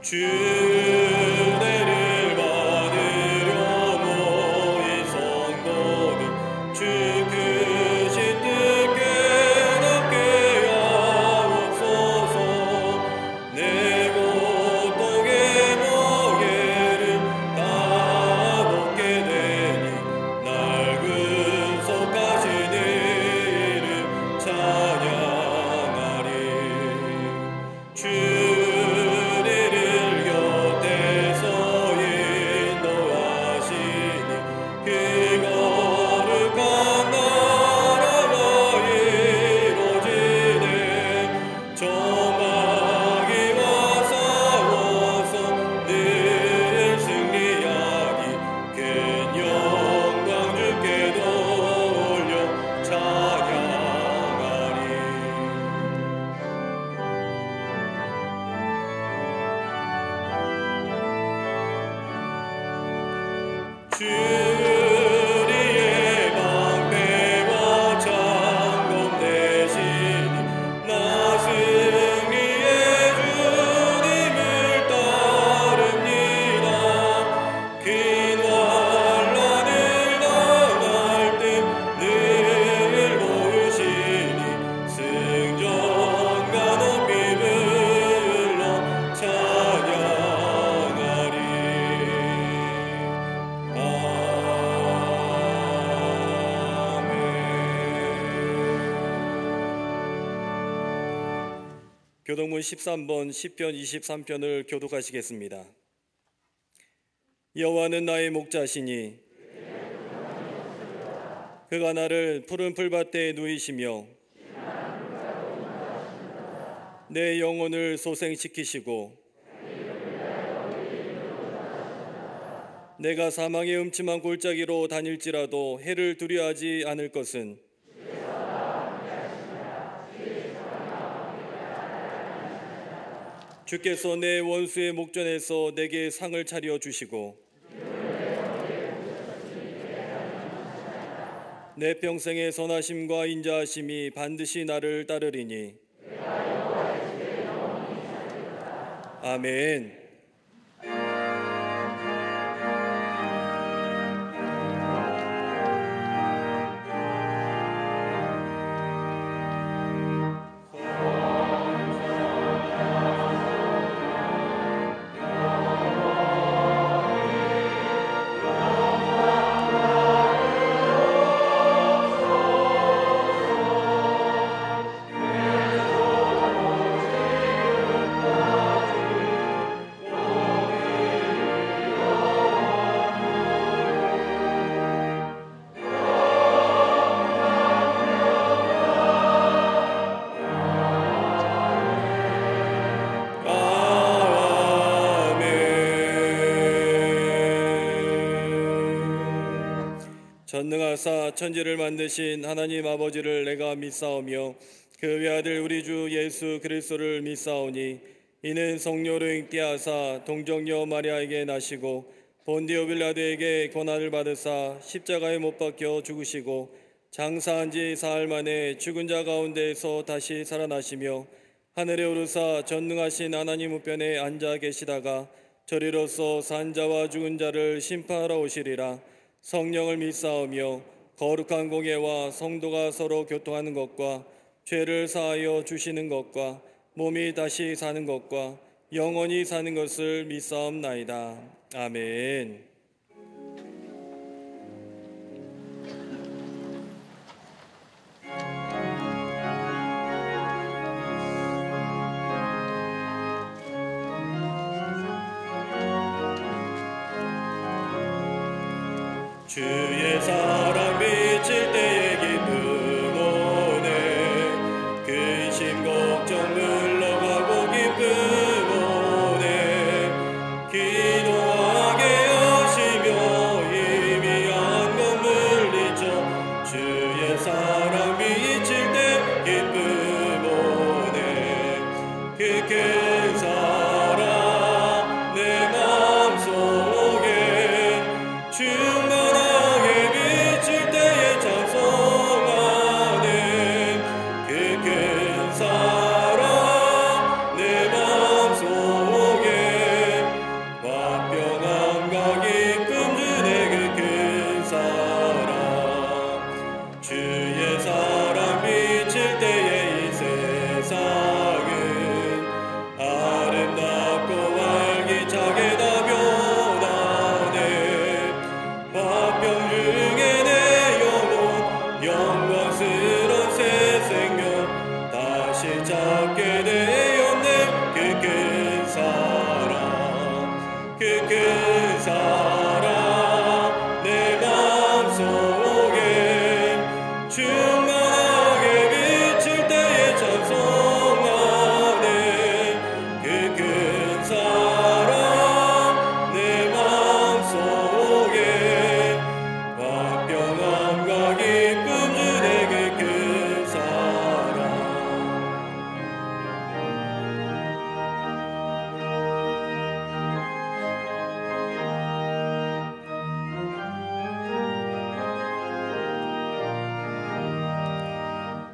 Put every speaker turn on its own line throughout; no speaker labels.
주례를 받으려 모인 성도들 주 크신 뜻 깨닫게 하옵소서. 내 고통의 멍에를 다 벗게 되니 날 근속하신 이름 찬양하리. 주리를 곁에서 인도하시니 그 거룩한 나라가 이루어지네. 정마귀와 싸워서 늘 승리하니 큰 영광 주께 돌려 찬양하리. 주리의 방패와 창검 되시니 나 승리의 주님을 따릅니다. 긴 환난을 당할 때 늘 도우시니 승전과 높이 불러 찬양하리. 교독문 13번 시편 23편을 교독하시겠습니다. 여호와는 나의 목자시니 그가 나를 푸른 풀밭에 누이시며 내 영혼을 소생시키시고 내가 사망의 음침한 골짜기로 다닐지라도 해를 두려워하지 않을 것은 주께서 내 원수의 목전에서 내게 상을 차려 주시고 내 평생의 선하심과 인자하심이 반드시 나를 따르리니. 아멘. 전능하사 천지를 만드신 하나님 아버지를 내가 믿사오며 그 외아들 우리 주 예수 그리스도를 믿사오니 이는 성령으로 있게 하사 동정녀 마리아에게 나시고 본디오 빌라도에게 고난을 받으사 십자가에 못 박혀 죽으시고 장사한 지 사흘 만에 죽은 자 가운데에서 다시 살아나시며 하늘에 오르사 전능하신 하나님 우편에 앉아 계시다가 저리로서 산 자와 죽은 자를 심판하러 오시리라. 성령을 믿사오며 거룩한 공예와 성도가 서로 교통하는 것과 죄를 사하여 주시는 것과 몸이 다시 사는 것과 영원히 사는 것을 믿사옵나이다. 아멘. 주의 사랑 비칠 때의 기쁨 오네. 근심 걱정 물러가고 기쁨 오네. 기도하게 하시며 희미한 것 물리쳐 주의 사랑 비칠 때 기쁨 오네. 그 큰 사랑 내 마음속에 충만하게 비칠 때에 찬송하네. 그 큰 사랑 내 마음속에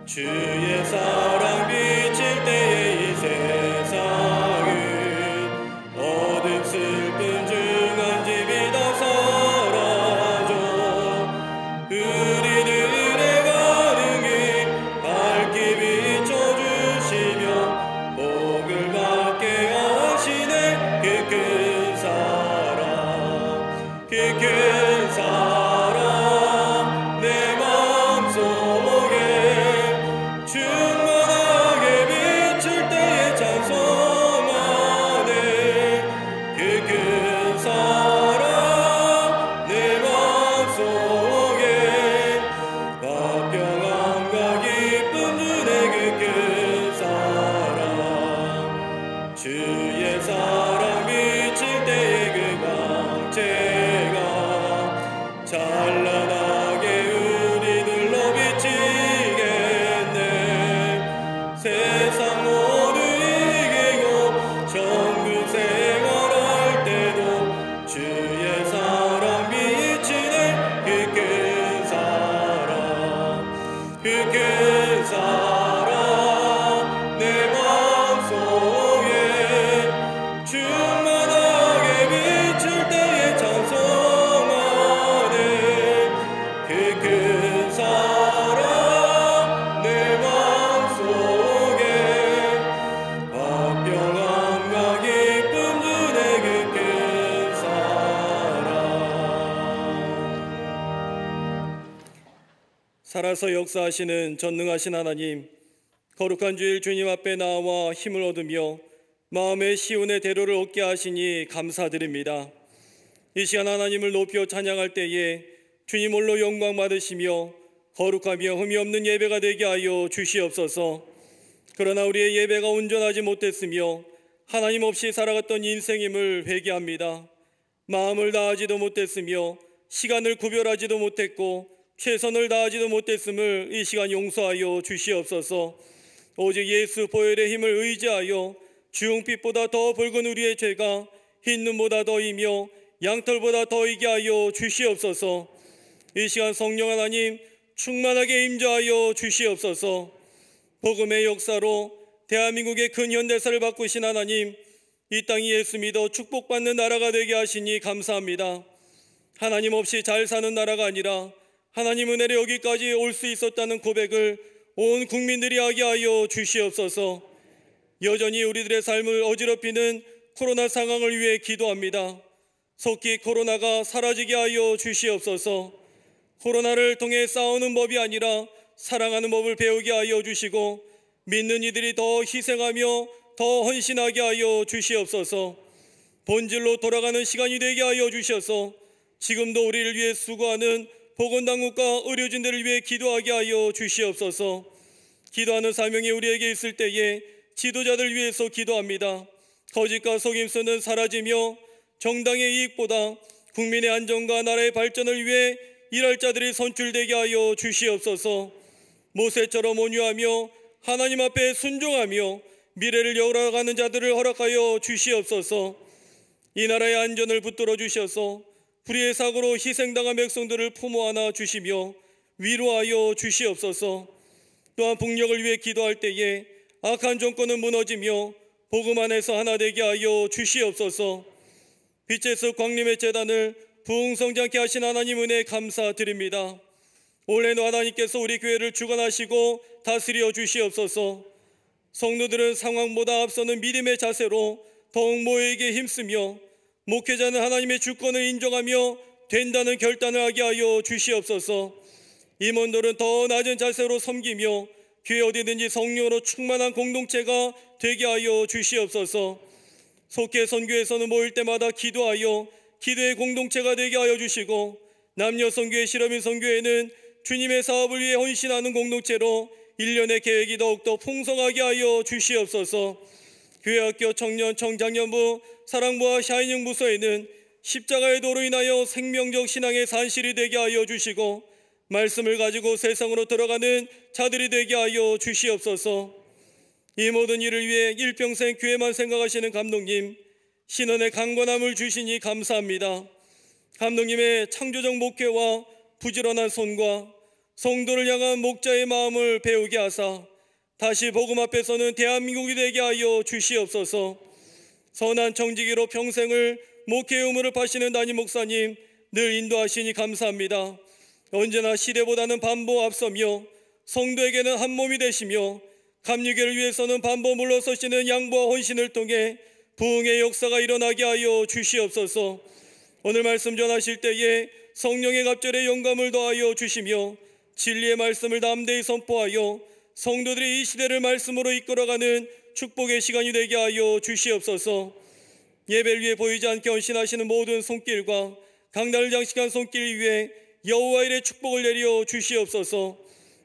주의 사랑 비칠 때에 이 세상은 어둠 슬픈 중한 집이 다 사라져 우리들의 가는 길 밝게 비춰주시며 복을 받게 하시네 그 큰 사랑 그 큰 사랑 내 마음속에 충만하게 비칠 때에 찬송하네 그 큰 사랑 내 마음속에 화평함과 기쁨 주네 그 큰 사랑 주의 사랑 비칠 때에 그 광채가 찬란하게 우리들로 비치겠네 세상 모두 이기고 천국 생활할 때도 주의 사랑 비치네 그 큰 사랑 그 큰 사랑 내 마음속에 충만하게 비칠 때에 찬송하네 그 큰 사랑 내 마음속에 화평함과 기쁨 주네 그 큰 사랑 살아서 역사하시는 전능하신 하나님 거룩한 주일 주님 앞에 나와 힘을 얻으며 마음의 시온의 대로를 얻게 하시니 감사드립니다. 이 시간 하나님을 높여 찬양할 때에 주님 홀로 영광 받으시며 거룩하며 흠이 없는 예배가 되게 하여 주시옵소서. 그러나 우리의 예배가 온전하지 못했으며 하나님 없이 살아갔던 인생임을 회개합니다. 마음을 다하지도 못했으며 시간을 구별하지도 못했고 최선을 다하지도 못했음을 이 시간 용서하여 주시옵소서. 오직 예수 보혈의 힘을 의지하여 주홍빛보다 더 붉은 우리의 죄가 흰눈보다 더이며 양털보다 더이게 하여 주시옵소서. 이 시간 성령 하나님 충만하게 임재하여 주시옵소서. 복음의 역사로 대한민국의 큰 현대사를 바꾸신 하나님 이 땅이 예수 믿어 축복받는 나라가 되게 하시니 감사합니다. 하나님 없이 잘 사는 나라가 아니라 하나님 은혜로 여기까지 올 수 있었다는 고백을 온 국민들이 하게 하여 주시옵소서. 여전히 우리들의 삶을 어지럽히는 코로나 상황을 위해 기도합니다. 속히 코로나가 사라지게 하여 주시옵소서. 코로나를 통해 싸우는 법이 아니라 사랑하는 법을 배우게 하여 주시고 믿는 이들이 더 희생하며 더 헌신하게 하여 주시옵소서. 본질로 돌아가는 시간이 되게 하여 주셔서 지금도 우리를 위해 수고하는 보건당국과 의료진들을 위해 기도하게 하여 주시옵소서. 기도하는 사명이 우리에게 있을 때에 지도자들 위해서 기도합니다. 거짓과 속임수는 사라지며 정당의 이익보다 국민의 안전과 나라의 발전을 위해 일할 자들이 선출되게 하여 주시옵소서. 모세처럼 온유하며 하나님 앞에 순종하며 미래를 열어가는 자들을 허락하여 주시옵소서. 이 나라의 안전을 붙들어 주셔서 불의의 사고로 희생당한 백성들을 품어 안아 주시며 위로하여 주시옵소서. 또한 북녘을 위해 기도할 때에 악한 정권은 무너지며 복음 안에서 하나 되게 하여 주시옵소서. 빛의 숲 광림의 재단을 부흥성장케 하신 하나님 은혜에 감사드립니다. 올해도 하나님께서 우리 교회를 주관하시고 다스려 주시옵소서. 성도들은 상황보다 앞서는 믿음의 자세로 더욱 모여에게 힘쓰며 목회자는 하나님의 주권을 인정하며 된다는 결단을 하게 하여 주시옵소서. 임원들은 더 낮은 자세로 섬기며 교회 어디든지 성령으로 충만한 공동체가 되게 하여 주시옵소서. 속해 선교에서는 모일 때마다 기도하여 기도의 공동체가 되게 하여 주시고 남녀 선교회 실업인 선교회는 주님의 사업을 위해 헌신하는 공동체로 1년의 계획이 더욱더 풍성하게 하여 주시옵소서. 교회학교 청년 청장년부 사랑부와 샤이닝 부서에는 십자가의 도로 인하여 생명적 신앙의 산실이 되게 하여 주시고 말씀을 가지고 세상으로 들어가는 자들이 되게 하여 주시옵소서. 이 모든 일을 위해 일평생 교회만 생각하시는 감독님, 신원의 강건함을 주시니 감사합니다. 감독님의 창조적 목회와 부지런한 손과 성도를 향한 목자의 마음을 배우게 하사 다시 복음 앞에서는 대한민국이 되게 하여 주시옵소서. 선한 정직이로 평생을 목회의 의무를 파시는 담임 목사님 늘 인도하시니 감사합니다. 언제나 시대보다는 반보 앞서며 성도에게는 한 몸이 되시며 감리교를 위해서는 반보 물러서시는 양보와 헌신을 통해 부흥의 역사가 일어나게 하여 주시옵소서. 오늘 말씀 전하실 때에 성령의 갑절에 영감을 더하여 주시며 진리의 말씀을 담대히 선포하여 성도들이 이 시대를 말씀으로 이끌어가는 축복의 시간이 되게 하여 주시옵소서. 예배를 위해 보이지 않게 헌신하시는 모든 손길과 강단을 장식한 손길 위에 여호와 일의 축복을 내려 주시옵소서.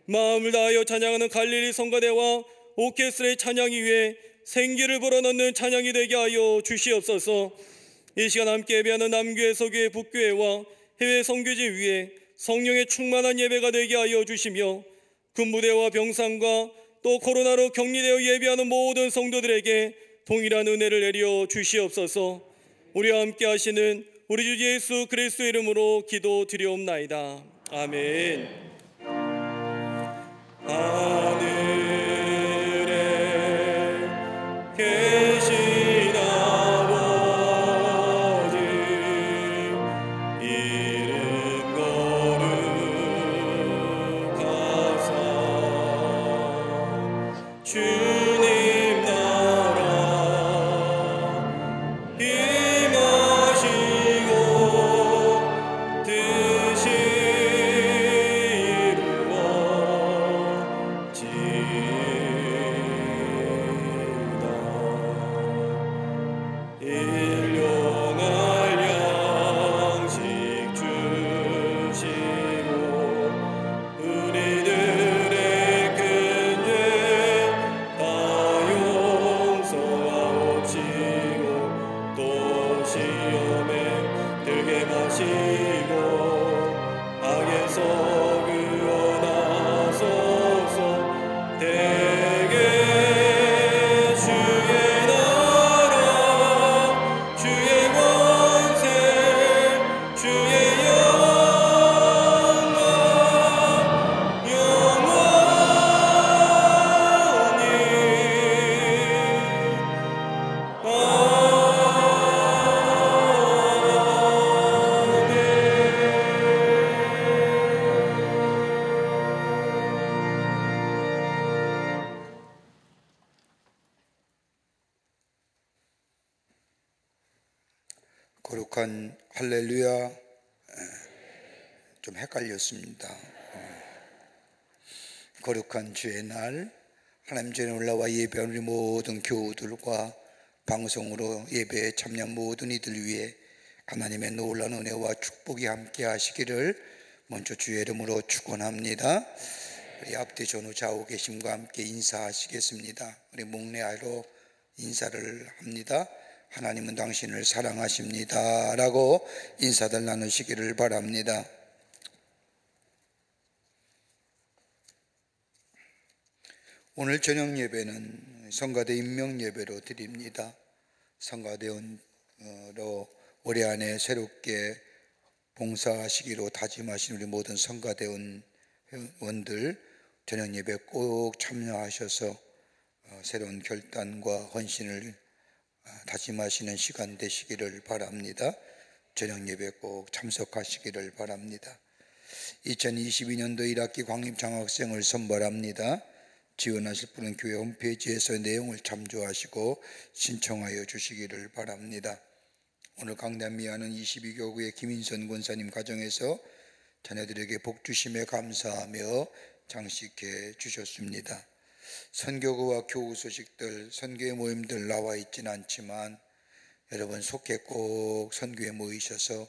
마음을 다하여 찬양하는 갈릴리 성가대와 오케스트라의 찬양이 위해 생기를 불어넣는 찬양이 되게 하여 주시옵소서. 이 시간 함께 예배하는 남교회, 서교회, 북교회와 해외 선교지 위에 성령의 충만한 예배가 되게 하여 주시며 군부대와 병상과 또 코로나로 격리되어 예배하는 모든 성도들에게 동일한 은혜를 내려 주시옵소서. 우리와 함께 하시는 우리 주 예수 그리스도의 이름으로 기도드리옵나이다. 아멘. 하늘에 계신 아버지 이름 거룩하사 주님 나라 임하시고 뜻이
거룩한 할렐루야. 좀 헷갈렸습니다. 거룩한 주의 날 하나님 전에 올라와 예배하는 우리 모든 교우들과 방송으로 예배에 참여한 모든 이들 위해 하나님의 놀라운 은혜와 축복이 함께 하시기를 먼저 주의 이름으로 축원합니다. 우리 앞뒤 전후 좌우 계심과 함께 인사하시겠습니다. 우리 목례하러 인사를 합니다. 하나님은 당신을 사랑하십니다 라고 인사들 나누시기를 바랍니다. 오늘 저녁 예배는 성가대 임명 예배로 드립니다. 성가대원으로 올해 안에 새롭게 봉사하시기로 다짐하신 우리 모든 성가대원들 저녁 예배 꼭 참여하셔서 새로운 결단과 헌신을 다짐하시는 시간 되시기를 바랍니다. 저녁 예배 꼭 참석하시기를 바랍니다. 2022년도 1학기 광립장학생을 선발합니다. 지원하실 분은 교회 홈페이지에서 내용을 참조하시고 신청하여 주시기를 바랍니다. 오늘 강남미하는 22교구의 김인선 권사님 가정에서 자녀들에게 복 주심에 감사하며 장식해 주셨습니다. 선교구와 교우 소식들, 선교회 모임들 나와 있지는 않지만 여러분 속해 꼭 선교회 모이셔서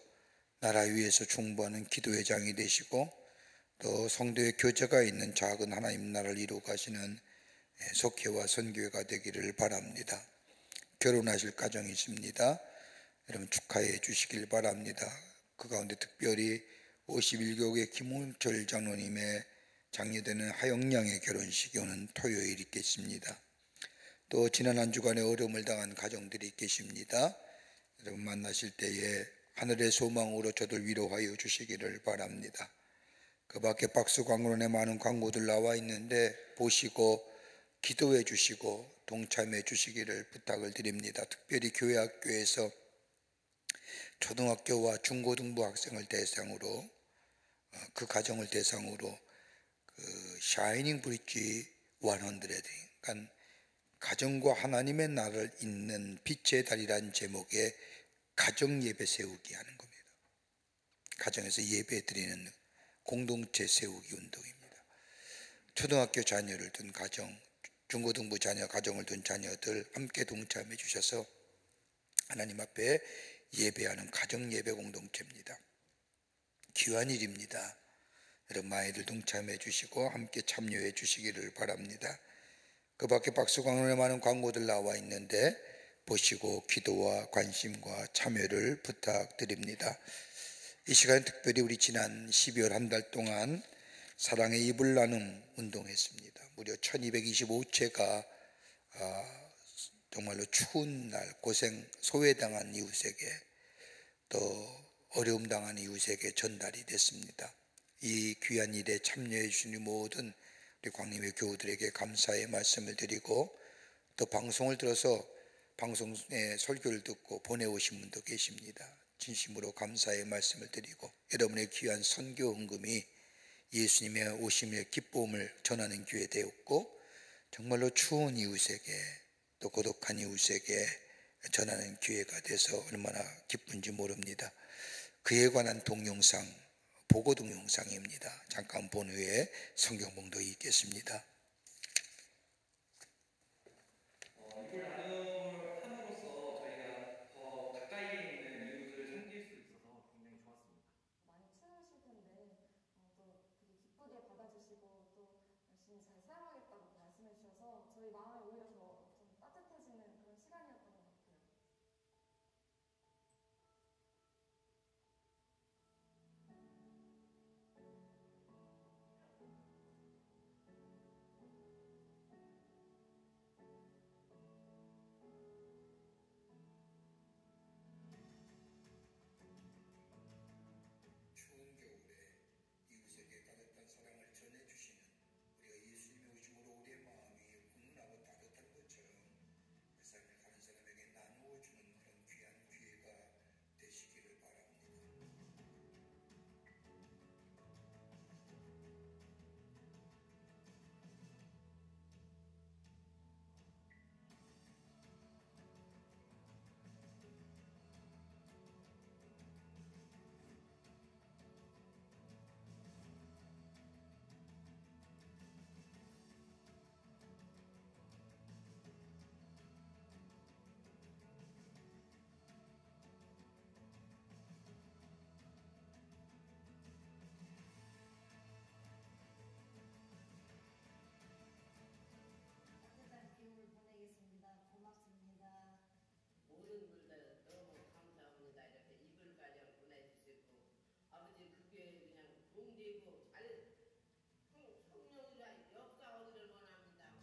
나라 위에서 중보하는 기도회장이 되시고 또 성도의 교제가 있는 작은 하나님 나라를 이루어 가시는 속회와 선교회가 되기를 바랍니다. 결혼하실 가정이 있습니다. 여러분 축하해 주시길 바랍니다. 그 가운데 특별히 51교구의 김홍철 장로님의 장려되는 하영양의 결혼식이 오는 토요일 있겠습니다. 또 지난 한 주간에 어려움을 당한 가정들이 계십니다. 여러분 만나실 때에 하늘의 소망으로 저들 위로하여 주시기를 바랍니다. 그 밖에 박스 광고론에 많은 광고들 나와 있는데 보시고 기도해 주시고 동참해 주시기를 부탁을 드립니다. 특별히 교회 학교에서 초등학교와 중고등부 학생을 대상으로 그 가정을 대상으로 그 샤이닝 브릿지 100, 그러니까 가정과 하나님의 나라를 잇는 빛의 달이라는 제목의 가정 예배 세우기 하는 겁니다. 가정에서 예배 드리는 공동체 세우기 운동입니다. 초등학교 자녀를 둔 가정, 중고등부 자녀, 가정을 둔 자녀들 함께 동참해 주셔서 하나님 앞에 예배하는 가정 예배 공동체입니다. 귀한 일입니다. 여러분 많이들 동참해 주시고 함께 참여해 주시기를 바랍니다. 그 밖에 박수광론에 많은 광고들 나와 있는데 보시고 기도와 관심과 참여를 부탁드립니다. 이 시간 특별히 우리 지난 12월 한 달 동안 사랑의 이불 나눔 운동했습니다. 무려 1225채가 정말로 추운 날 고생 소외당한 이웃에게 또 어려움 당한 이웃에게 전달이 됐습니다. 이 귀한 일에 참여해 주신 모든 우리 광림의 교우들에게 감사의 말씀을 드리고 또 방송을 들어서 방송의 설교를 듣고 보내오신 분도 계십니다. 진심으로 감사의 말씀을 드리고 여러분의 귀한 선교 헌금이 예수님의 오심의 기쁨을 전하는 기회 되었고 정말로 추운 이웃에게 또 고독한 이웃에게 전하는 기회가 돼서 얼마나 기쁜지 모릅니다. 그에 관한 동영상, 보고 동영상입니다. 잠깐 본 후에 성경 봉독이 있겠습니다.
이걸 나눔을 함으로써 저희가 더 가까이 있는 이웃을 섬길 수 있어서 굉장히 좋았습니다.
많이 채우실 텐데 또 되게 기쁘게 받아주시고 또 열심히 잘 사용하겠다고 말씀해 주셔서 저희 마음이 오히려 더 좀 따뜻해지는 그런 시간이었던 것 같아요.
추운 겨울에 이웃에게 따뜻한 사랑을 전해주시는 우리가 예수님의 오심으로 우리의 마음이 훈훈하고 따뜻한 것처럼 그 삶을 다른 사람에게 나누어 주는 그런 귀한 기회가 되시기를 바랍니다.
따뜻한 기운을 보내겠습니다. 고맙습니다.
모든 분들 너무 감사합니다. 이렇게 이불 가정 보내주시고 아버지 그게 그냥 봉되고 잘 성령이라 역사하기를 원합니다.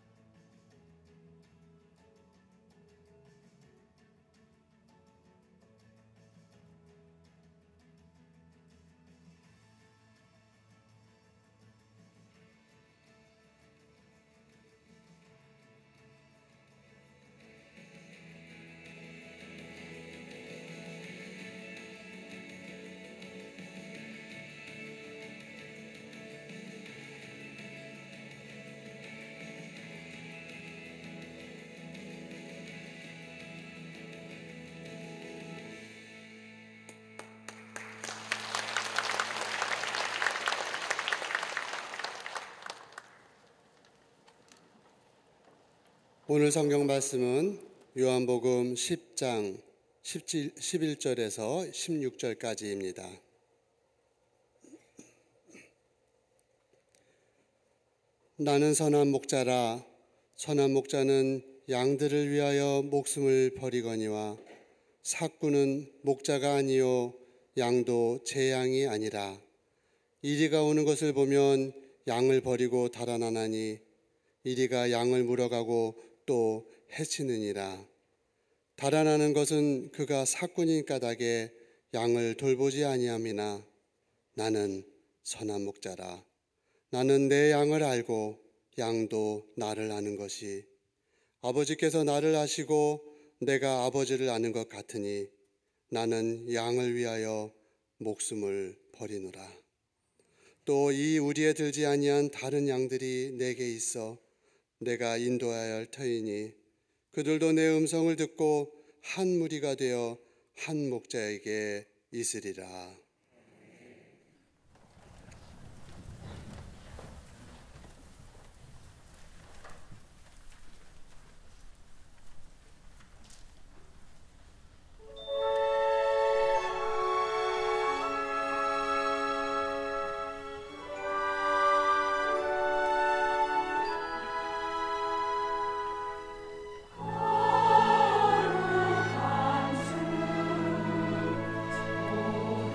오늘 성경 말씀은 요한복음 10장 11절에서 16절까지입니다. 나는 선한 목자라. 선한 목자는 양들을 위하여 목숨을 버리거니와 삭구는 목자가 아니요 양도 제 양이 아니라. 이리가 오는 것을 보면 양을 버리고 달아나나니 이리가 양을 물어가고 또 해치느니라. 달아나는 것은 그가 삭군인 까닭에 양을 돌보지 아니함이나 나는 선한 목자라. 나는 내 양을 알고 양도 나를 아는 것이 아버지께서 나를 아시고 내가 아버지를 아는 것 같으니 나는 양을 위하여 목숨을 버리노라. 또 이 우리에 들지 아니한 다른 양들이 내게 있어 내가 인도하여야 할 터이니 그들도 내 음성을 듣고 한 무리가 되어 한 목자에게 있으리라.
오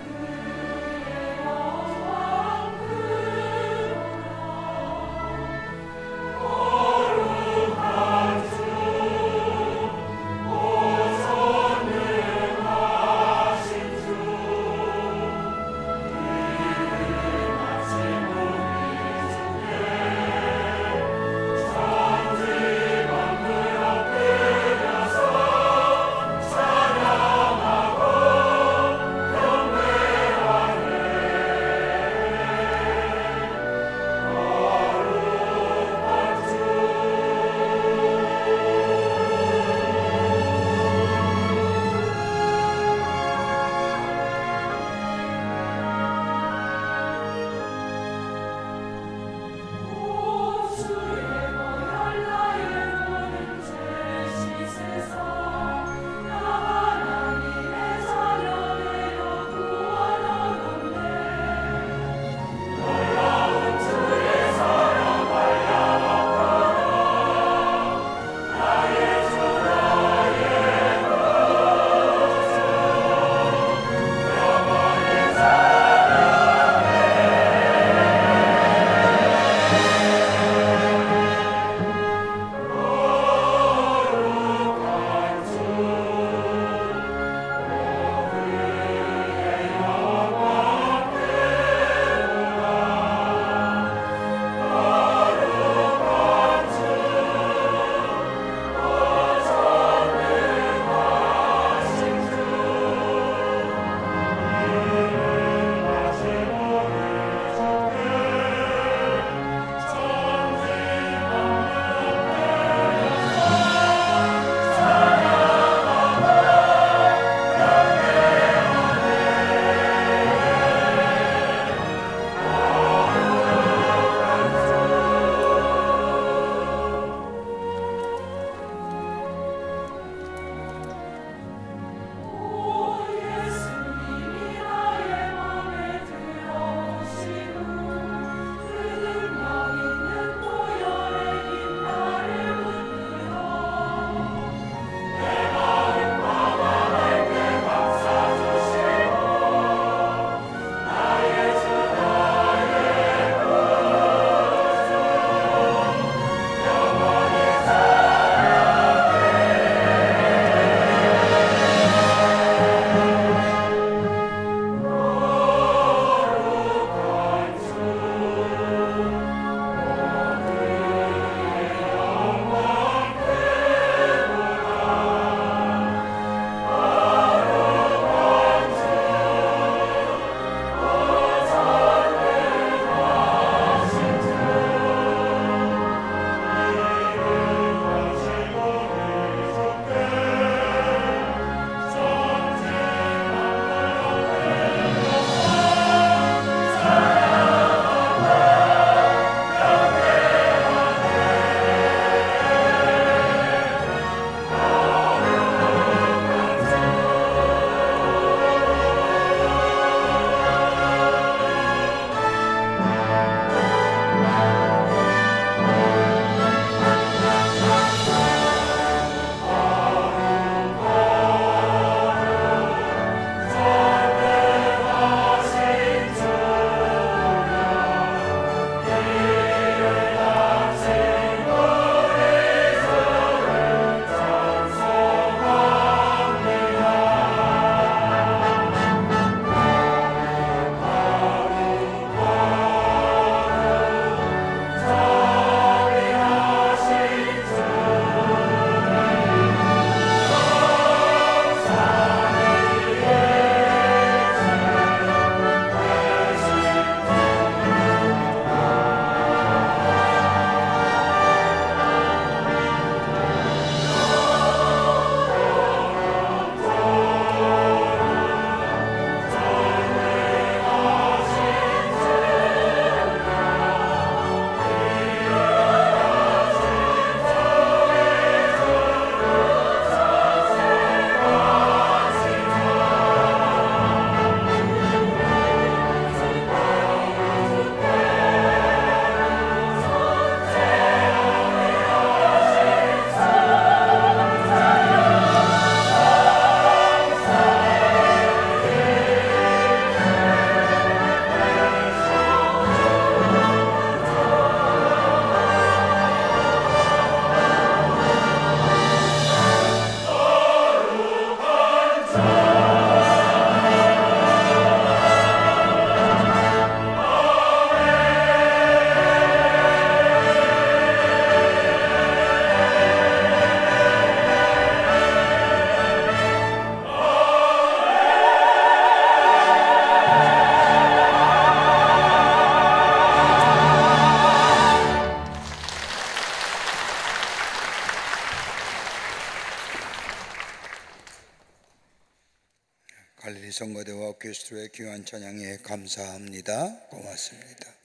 갈릴리 성가대와 그리스도의 귀한 찬양에 감사합니다. 고맙습니다.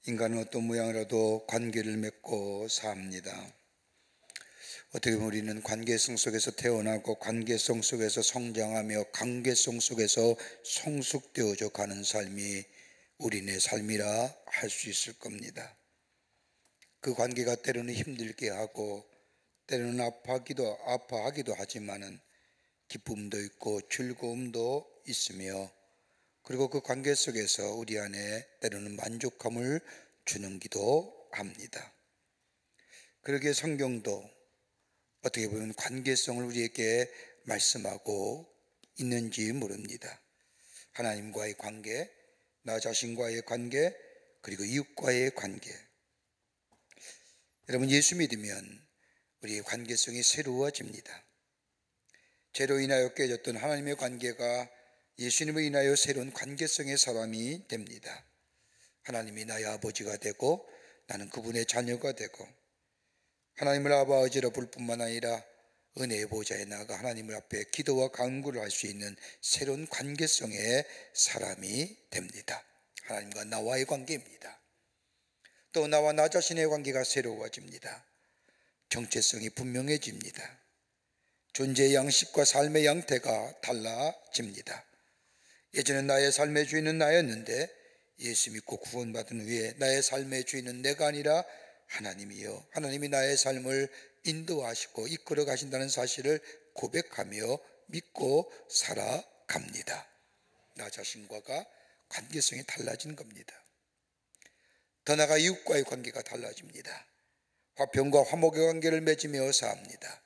인간은 어떤 모양이라도 관계를 맺고 삽니다. 어떻게 보면 우리는 관계성 속에서 태어나고 관계성 속에서 성장하며 관계성 속에서 성숙되어져 가는 삶이 우리네 삶이라 할 수 있을 겁니다. 그 관계가 때로는 힘들게 하고 때로는 아파하기도 하지만은 기쁨도 있고 즐거움도 있으며, 그리고 그 관계 속에서 우리 안에 때로는 만족감을 주는기도 합니다. 그러기에 성경도 어떻게 보면 관계성을 우리에게 말씀하고 있는지 모릅니다. 하나님과의 관계, 나 자신과의 관계, 그리고 이웃과의 관계. 여러분, 예수 믿으면 우리의 관계성이 새로워집니다. 죄로 인하여 깨졌던 하나님의 관계가 예수님을 인하여 새로운 관계성의 사람이 됩니다. 하나님이 나의 아버지가 되고 나는 그분의 자녀가 되고, 하나님을 아버지로 부를 뿐만 아니라 은혜의 보좌에 나가 하나님을 앞에 기도와 간구를 할 수 있는 새로운 관계성의 사람이 됩니다. 하나님과 나와의 관계입니다. 또 나와 나 자신의 관계가 새로워집니다. 정체성이 분명해집니다. 존재의 양식과 삶의 양태가 달라집니다. 예전에 나의 삶의 주인은 나였는데 예수 믿고 구원받은 후에 나의 삶의 주인은 내가 아니라 하나님이요, 하나님이 나의 삶을 인도하시고 이끌어 가신다는 사실을 고백하며 믿고 살아갑니다. 나 자신과가 관계성이 달라진 겁니다. 더 나아가 이웃과의 관계가 달라집니다. 화평과 화목의 관계를 맺으며 삽니다.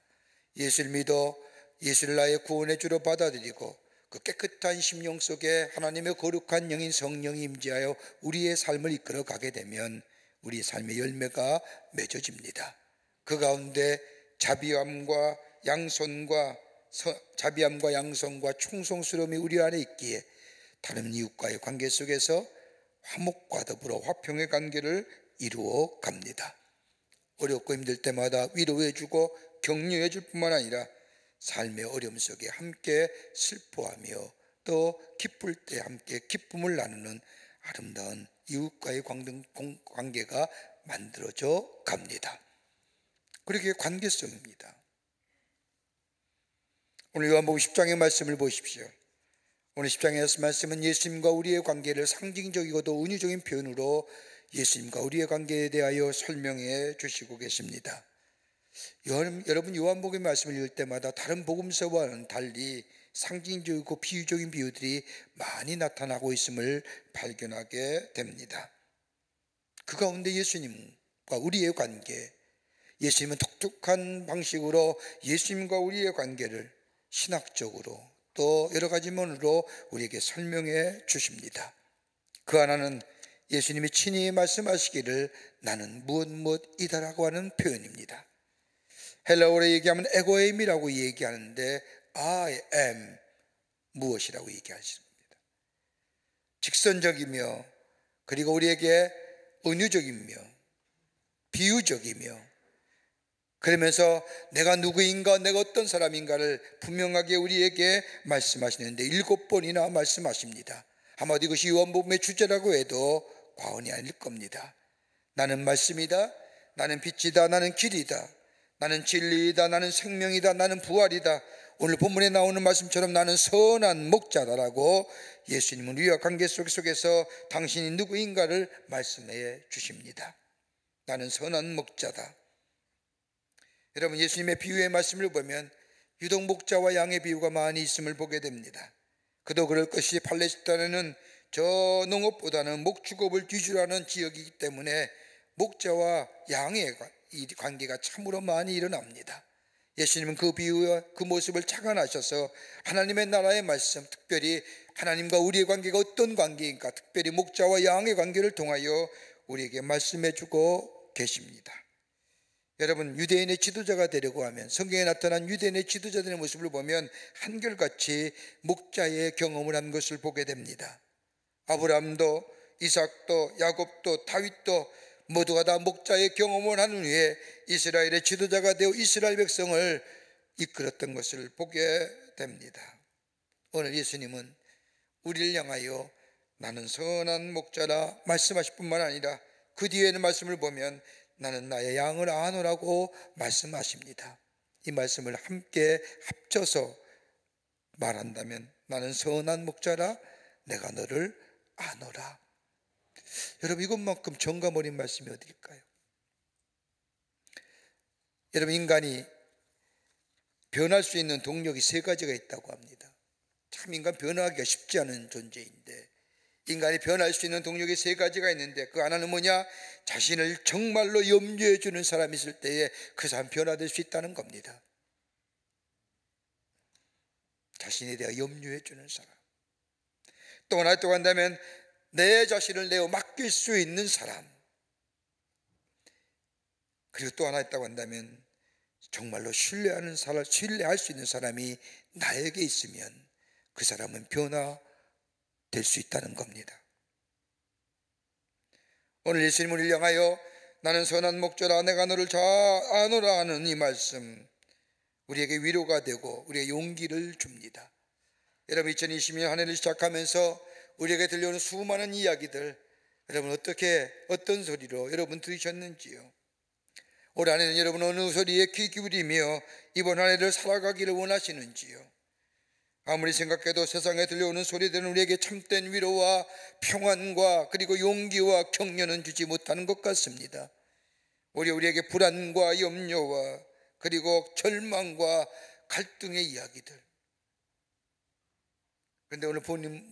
예수를 믿어 예수를 나의 구원의 주로 받아들이고 그 깨끗한 심령 속에 하나님의 거룩한 영인 성령이 임재하여 우리의 삶을 이끌어 가게 되면 우리의 삶의 열매가 맺어집니다. 그 가운데 자비함과 양선과 충성스러움이 우리 안에 있기에 다른 이웃과의 관계 속에서 화목과 더불어 화평의 관계를 이루어 갑니다. 어렵고 힘들 때마다 위로해주고 격려해줄 뿐만 아니라 삶의 어려움 속에 함께 슬퍼하며 또 기쁠 때 함께 기쁨을 나누는 아름다운 이웃과의 관계가 만들어져 갑니다. 그렇게 관계성입니다. 오늘 요한복음 10장의 말씀을 보십시오. 오늘 10장의 말씀은 예수님과 우리의 관계를 상징적이고도 은유적인 표현으로 예수님과 우리의 관계에 대하여 설명해 주시고 계십니다. 여러분, 요한복음의 말씀을 읽을 때마다 다른 복음서와는 달리 상징적이고 비유적인 비유들이 많이 나타나고 있음을 발견하게 됩니다. 그 가운데 예수님과 우리의 관계, 예수님은 독특한 방식으로 예수님과 우리의 관계를 신학적으로 또 여러 가지 면으로 우리에게 설명해 주십니다. 그 하나는 예수님이 친히 말씀하시기를 나는 무엇이다라고 하는 표현입니다. 헬라어로 얘기하면 에고엠이라고 얘기하는데 I am 무엇이라고 얘기하십니다. 직선적이며 그리고 우리에게 은유적이며 비유적이며, 그러면서 내가 누구인가, 내가 어떤 사람인가를 분명하게 우리에게 말씀하시는데 7번이나 말씀하십니다. 아마도 이것이 요한복음의 주제라고 해도 과언이 아닐 겁니다. 나는 말씀이다, 나는 빛이다, 나는 길이다, 나는 진리이다, 나는 생명이다, 나는 부활이다. 오늘 본문에 나오는 말씀처럼 나는 선한 목자다라고 예수님은 우리와 관계 속에서 당신이 누구인가를 말씀해 주십니다. 나는 선한 목자다. 여러분, 예수님의 비유의 말씀을 보면 유독 목자와 양의 비유가 많이 있음을 보게 됩니다. 그도 그럴 것이 팔레스타인은 저 농업보다는 목축업을 위주로 하는 지역이기 때문에 목자와 양의 이 관계가 참으로 많이 일어납니다. 예수님은 그 비유와 그 모습을 착안하셔서 하나님의 나라의 말씀, 특별히 하나님과 우리의 관계가 어떤 관계인가, 특별히 목자와 양의 관계를 통하여 우리에게 말씀해 주고 계십니다. 여러분, 유대인의 지도자가 되려고 하면 성경에 나타난 유대인의 지도자들의 모습을 보면 한결같이 목자의 경험을 한 것을 보게 됩니다. 아브라함도 이삭도 야곱도 다윗도 모두가 다 목자의 경험을 한 후에 이스라엘의 지도자가 되어 이스라엘 백성을 이끌었던 것을 보게 됩니다. 오늘 예수님은 우리를 향하여 나는 선한 목자라 말씀하실 뿐만 아니라 그 뒤에는 말씀을 보면 나는 나의 양을 아노라고 말씀하십니다. 이 말씀을 함께 합쳐서 말한다면 나는 선한 목자라 내가 너를 아노라. 여러분, 이것만큼 정감 어린 말씀이 어딜까요? 여러분, 인간이 변할 수 있는 동력이 세 가지가 있다고 합니다. 참 인간 변화하기가 쉽지 않은 존재인데 인간이 변할 수 있는 동력이 세 가지가 있는데 그 하나는 뭐냐? 자신을 정말로 염려해 주는 사람이 있을 때에 그 사람 변화될 수 있다는 겁니다. 자신에 대해 염려해 주는 사람. 또 하나 또 한다면 내 자신을 내어 맡길 수 있는 사람. 그리고 또 하나 있다고 한다면 정말로 신뢰하는 사람, 신뢰할 수 있는 사람이 나에게 있으면 그 사람은 변화될 수 있다는 겁니다. 오늘 예수님 우리를 향하여 나는 선한 목자라 내가 너를 잘 아노라 하는 이 말씀, 우리에게 위로가 되고 우리에게 용기를 줍니다. 여러분, 2020년 한 해를 시작하면서 우리에게 들려오는 수많은 이야기들, 여러분 어떤 소리로 여러분 들으셨는지요? 올 한 해는 여러분 어느 소리에 귀 기울이며 이번 한 해를 살아가기를 원하시는지요? 아무리 생각해도 세상에 들려오는 소리들은 우리에게 참된 위로와 평안과 그리고 용기와 격려는 주지 못하는 것 같습니다. 우리에게 불안과 염려와 그리고 절망과 갈등의 이야기들. 그런데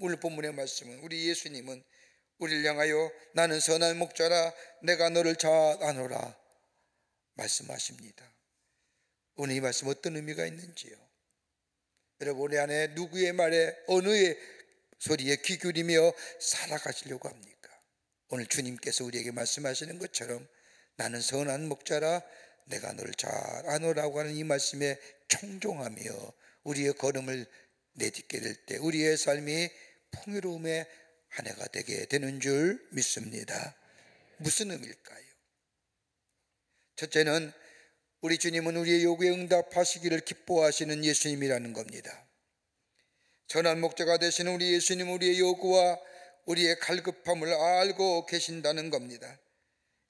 오늘 본문의 말씀은 우리 예수님은 우리를 향하여 나는 선한 목자라 내가 너를 잘 아노라 말씀하십니다. 오늘 이 말씀 어떤 의미가 있는지요? 여러분, 올해 안에 누구의 말에 어느의 소리에 귀 기울이며 살아가시려고 합니까? 오늘 주님께서 우리에게 말씀하시는 것처럼 나는 선한 목자라 내가 너를 잘 아노라고 하는 이 말씀에 청종하며 우리의 걸음을 내딛게 될 때 우리의 삶이 풍요로움의 한 해가 되게 되는 줄 믿습니다. 무슨 의미일까요? 첫째는 우리 주님은 우리의 요구에 응답하시기를 기뻐하시는 예수님이라는 겁니다. 선한 목자가 되시는 우리 예수님은 우리의 요구와 우리의 갈급함을 알고 계신다는 겁니다.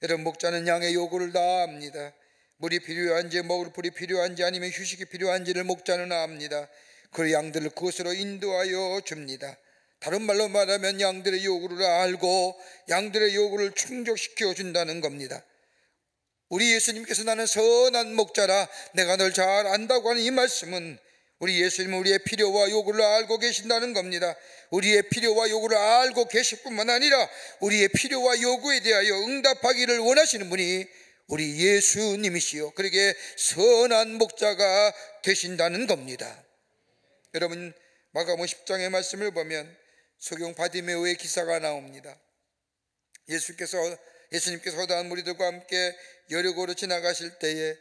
여러분, 목자는 양의 요구를 다 압니다. 물이 필요한지 먹을 풀이 필요한지 아니면 휴식이 필요한지를 목자는 압니다. 그 양들을 그것으로 인도하여 줍니다. 다른 말로 말하면 양들의 요구를 알고 양들의 요구를 충족시켜 준다는 겁니다. 우리 예수님께서 나는 선한 목자라 내가 널 잘 안다고 하는 이 말씀은 우리 예수님은 우리의 필요와 요구를 알고 계신다는 겁니다. 우리의 필요와 요구를 알고 계실 뿐만 아니라 우리의 필요와 요구에 대하여 응답하기를 원하시는 분이 우리 예수님이시요 그러기에 선한 목자가 되신다는 겁니다. 여러분, 마가복음 10장의 말씀을 보면 소경 바디메오의 기사가 나옵니다. 예수님께서 허다한 무리들과 함께 여리고로 지나가실 때에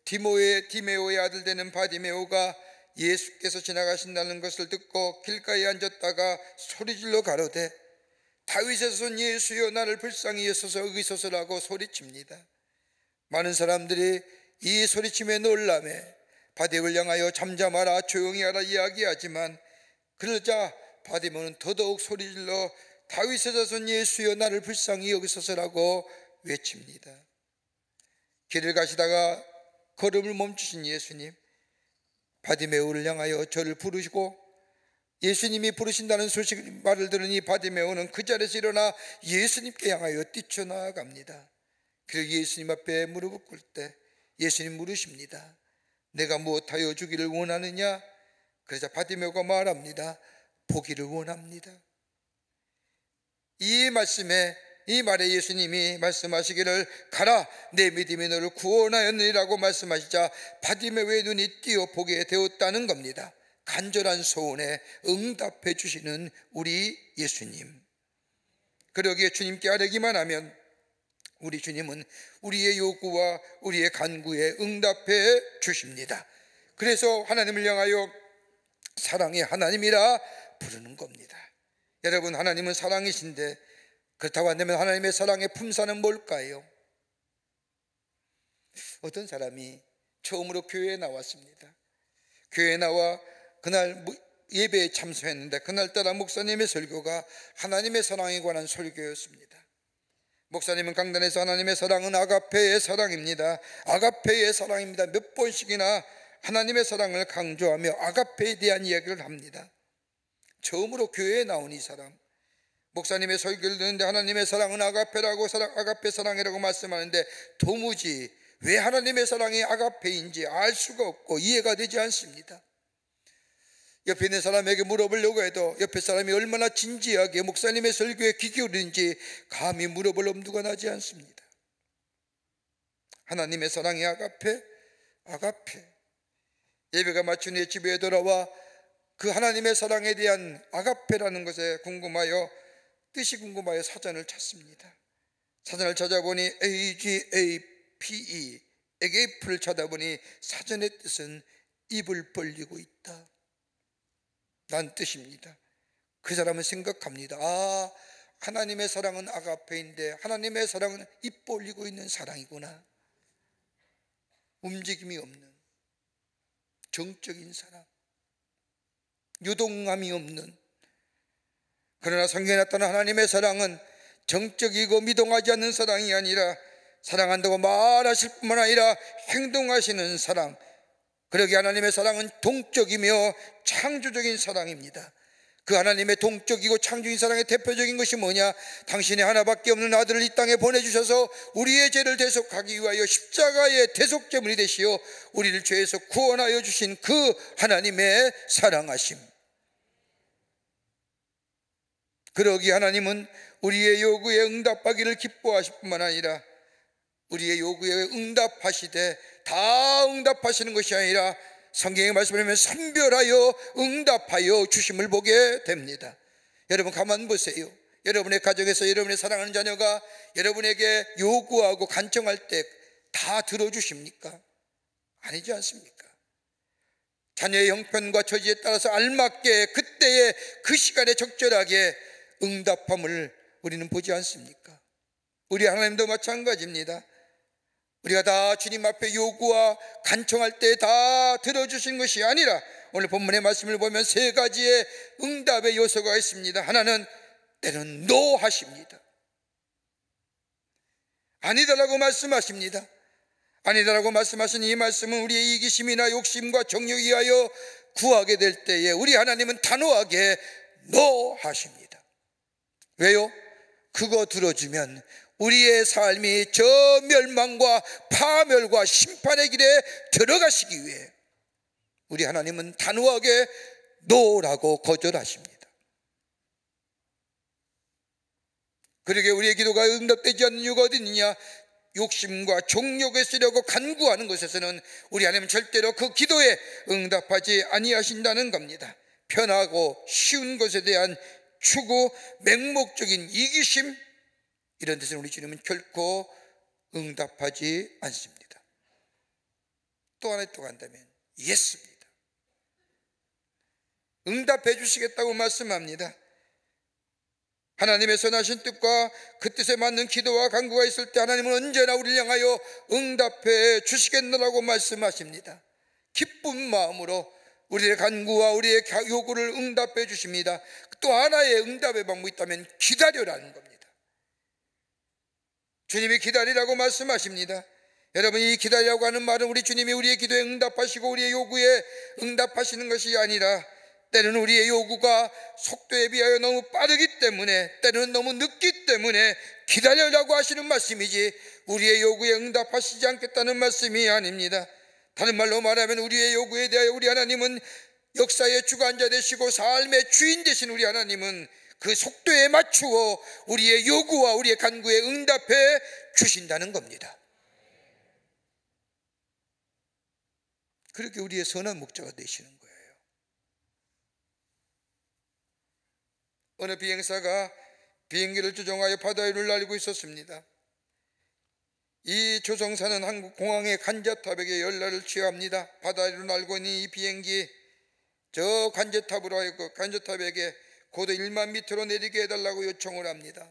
디메오의 아들 되는 바디메오가 예수께서 지나가신다는 것을 듣고 길가에 앉았다가 소리질러 가로되 다윗의 손 예수여 나를 불쌍히 여소서 의소서라고 소리칩니다. 많은 사람들이 이 소리침에 놀라매 바디메오를 향하여 잠잠하라 조용히 하라 이야기하지만 그러자 바디메오는 더더욱 소리질러 다윗의 자손 예수여 나를 불쌍히 여기소서라고 외칩니다. 길을 가시다가 걸음을 멈추신 예수님, 바디메오를 향하여 저를 부르시고 예수님이 부르신다는 말을 들으니 바디메오는 그 자리에서 일어나 예수님께 향하여 뛰쳐나갑니다. 그리고 예수님 앞에 무릎을 꿇을 때 예수님 물으십니다. 내가 무엇하여 주기를 원하느냐? 그러자 바디메오가 말합니다. 보기를 원합니다. 이 말에 예수님이 말씀하시기를 가라 내 믿음이 너를 구원하였느니라고 말씀하시자 바디메오의 눈이 띄어 보게 되었다는 겁니다. 간절한 소원에 응답해 주시는 우리 예수님. 그러기에 주님께 아뢰기만 하면 우리 주님은 우리의 요구와 우리의 간구에 응답해 주십니다. 그래서 하나님을 향하여 사랑의 하나님이라 부르는 겁니다. 여러분, 하나님은 사랑이신데 그렇다고 한다면 하나님의 사랑의 품사는 뭘까요? 어떤 사람이 처음으로 교회에 나왔습니다. 교회에 나와 그날 예배에 참석했는데 그날따라 목사님의 설교가 하나님의 사랑에 관한 설교였습니다. 목사님은 강단에서 하나님의 사랑은 아가페의 사랑입니다, 아가페의 사랑입니다, 몇 번씩이나 하나님의 사랑을 강조하며 아가페에 대한 이야기를 합니다. 처음으로 교회에 나온 이 사람, 목사님의 설교를 듣는데 하나님의 사랑은 아가페라고, 아가페 사랑이라고 말씀하는데 도무지 왜 하나님의 사랑이 아가페인지 알 수가 없고 이해가 되지 않습니다. 옆에 있는 사람에게 물어보려고 해도 옆에 사람이 얼마나 진지하게 목사님의 설교에 귀 기울이는지 감히 물어볼 엄두가 나지 않습니다. 하나님의 사랑이 아가페, 아가페. 예배가 마친 후에 집에 돌아와 그 하나님의 사랑에 대한 아가페라는 것에 궁금하여, 뜻이 궁금하여 사전을 찾습니다. 사전을 찾아보니 AGAPE, 에게이프를 찾아보니 사전의 뜻은 입을 벌리고 있다 난 뜻입니다. 그 사람은 생각합니다. 아, 하나님의 사랑은 아가페인데 하나님의 사랑은 입 벌리고 있는 사랑이구나. 움직임이 없는 정적인 사랑, 유동함이 없는. 그러나 성경에 나타난 하나님의 사랑은 정적이고 미동하지 않는 사랑이 아니라 사랑한다고 말하실 뿐만 아니라 행동하시는 사랑. 그러기에 하나님의 사랑은 동적이며 창조적인 사랑입니다. 그 하나님의 동적이고 창조적인 사랑의 대표적인 것이 뭐냐? 당신의 하나밖에 없는 아들을 이 땅에 보내주셔서 우리의 죄를 대속하기 위하여 십자가의 대속제물이 되시어 우리를 죄에서 구원하여 주신 그 하나님의 사랑하심. 그러기에 하나님은 우리의 요구에 응답하기를 기뻐하실 뿐만 아니라 우리의 요구에 응답하시되 다 응답하시는 것이 아니라 성경의 말씀을 보면 선별하여 응답하여 주심을 보게 됩니다. 여러분 가만 보세요. 여러분의 가정에서 여러분의 사랑하는 자녀가 여러분에게 요구하고 간청할 때 다 들어주십니까? 아니지 않습니까? 자녀의 형편과 처지에 따라서 알맞게 그때의 그 시간에 적절하게 응답함을 우리는 보지 않습니까? 우리 하나님도 마찬가지입니다. 우리가 다 주님 앞에 요구와 간청할 때 다 들어주신 것이 아니라 오늘 본문의 말씀을 보면 세 가지의 응답의 요소가 있습니다. 하나는 때는 NO 하십니다. 아니다라고 말씀하십니다. 아니다라고 말씀하신 이 말씀은 우리의 이기심이나 욕심과 정욕에 의하여 구하게 될 때에 우리 하나님은 단호하게 NO 하십니다. 왜요? 그거 들어주면 우리의 삶이 저 멸망과 파멸과 심판의 길에 들어가시기 위해 우리 하나님은 단호하게 노라고 거절하십니다. 그러게 우리의 기도가 응답되지 않는 이유가 어디 있느냐? 욕심과 종욕에 쓰려고 간구하는 것에서는 우리 하나님은 절대로 그 기도에 응답하지 아니하신다는 겁니다. 편하고 쉬운 것에 대한 추구, 맹목적인 이기심, 이런 데서는 우리 주님은 결코 응답하지 않습니다. 또 하나 또 간다면 예스입니다. 응답해 주시겠다고 말씀합니다. 하나님의 선하신 뜻과 그 뜻에 맞는 기도와 간구가 있을 때 하나님은 언제나 우리를 향하여 응답해 주시겠노라고 말씀하십니다. 기쁜 마음으로 우리의 간구와 우리의 요구를 응답해 주십니다. 또 하나의 응답의 방법이 있다면 기다려라는 겁니다. 주님이 기다리라고 말씀하십니다. 여러분, 이 기다리라고 하는 말은 우리 주님이 우리의 기도에 응답하시고 우리의 요구에 응답하시는 것이 아니라 때로는 우리의 요구가 속도에 비하여 너무 빠르기 때문에, 때로는 너무 늦기 때문에 기다려라고 하시는 말씀이지 우리의 요구에 응답하시지 않겠다는 말씀이 아닙니다. 다른 말로 말하면 우리의 요구에 대하여 우리 하나님은 역사의 주관자 되시고 삶의 주인 되신 우리 하나님은 그 속도에 맞추어 우리의 요구와 우리의 간구에 응답해 주신다는 겁니다. 그렇게 우리의 선한 목자가 되시는 거예요. 어느 비행사가 비행기를 조종하여 바다 위를 날리고 있었습니다. 이 조종사는 한국 공항의 간접탑에게 연락을 취합니다. 바다 위로 날고 있는 이 비행기, 저 간접탑에게 고도 1만 미터로 내리게 해달라고 요청을 합니다.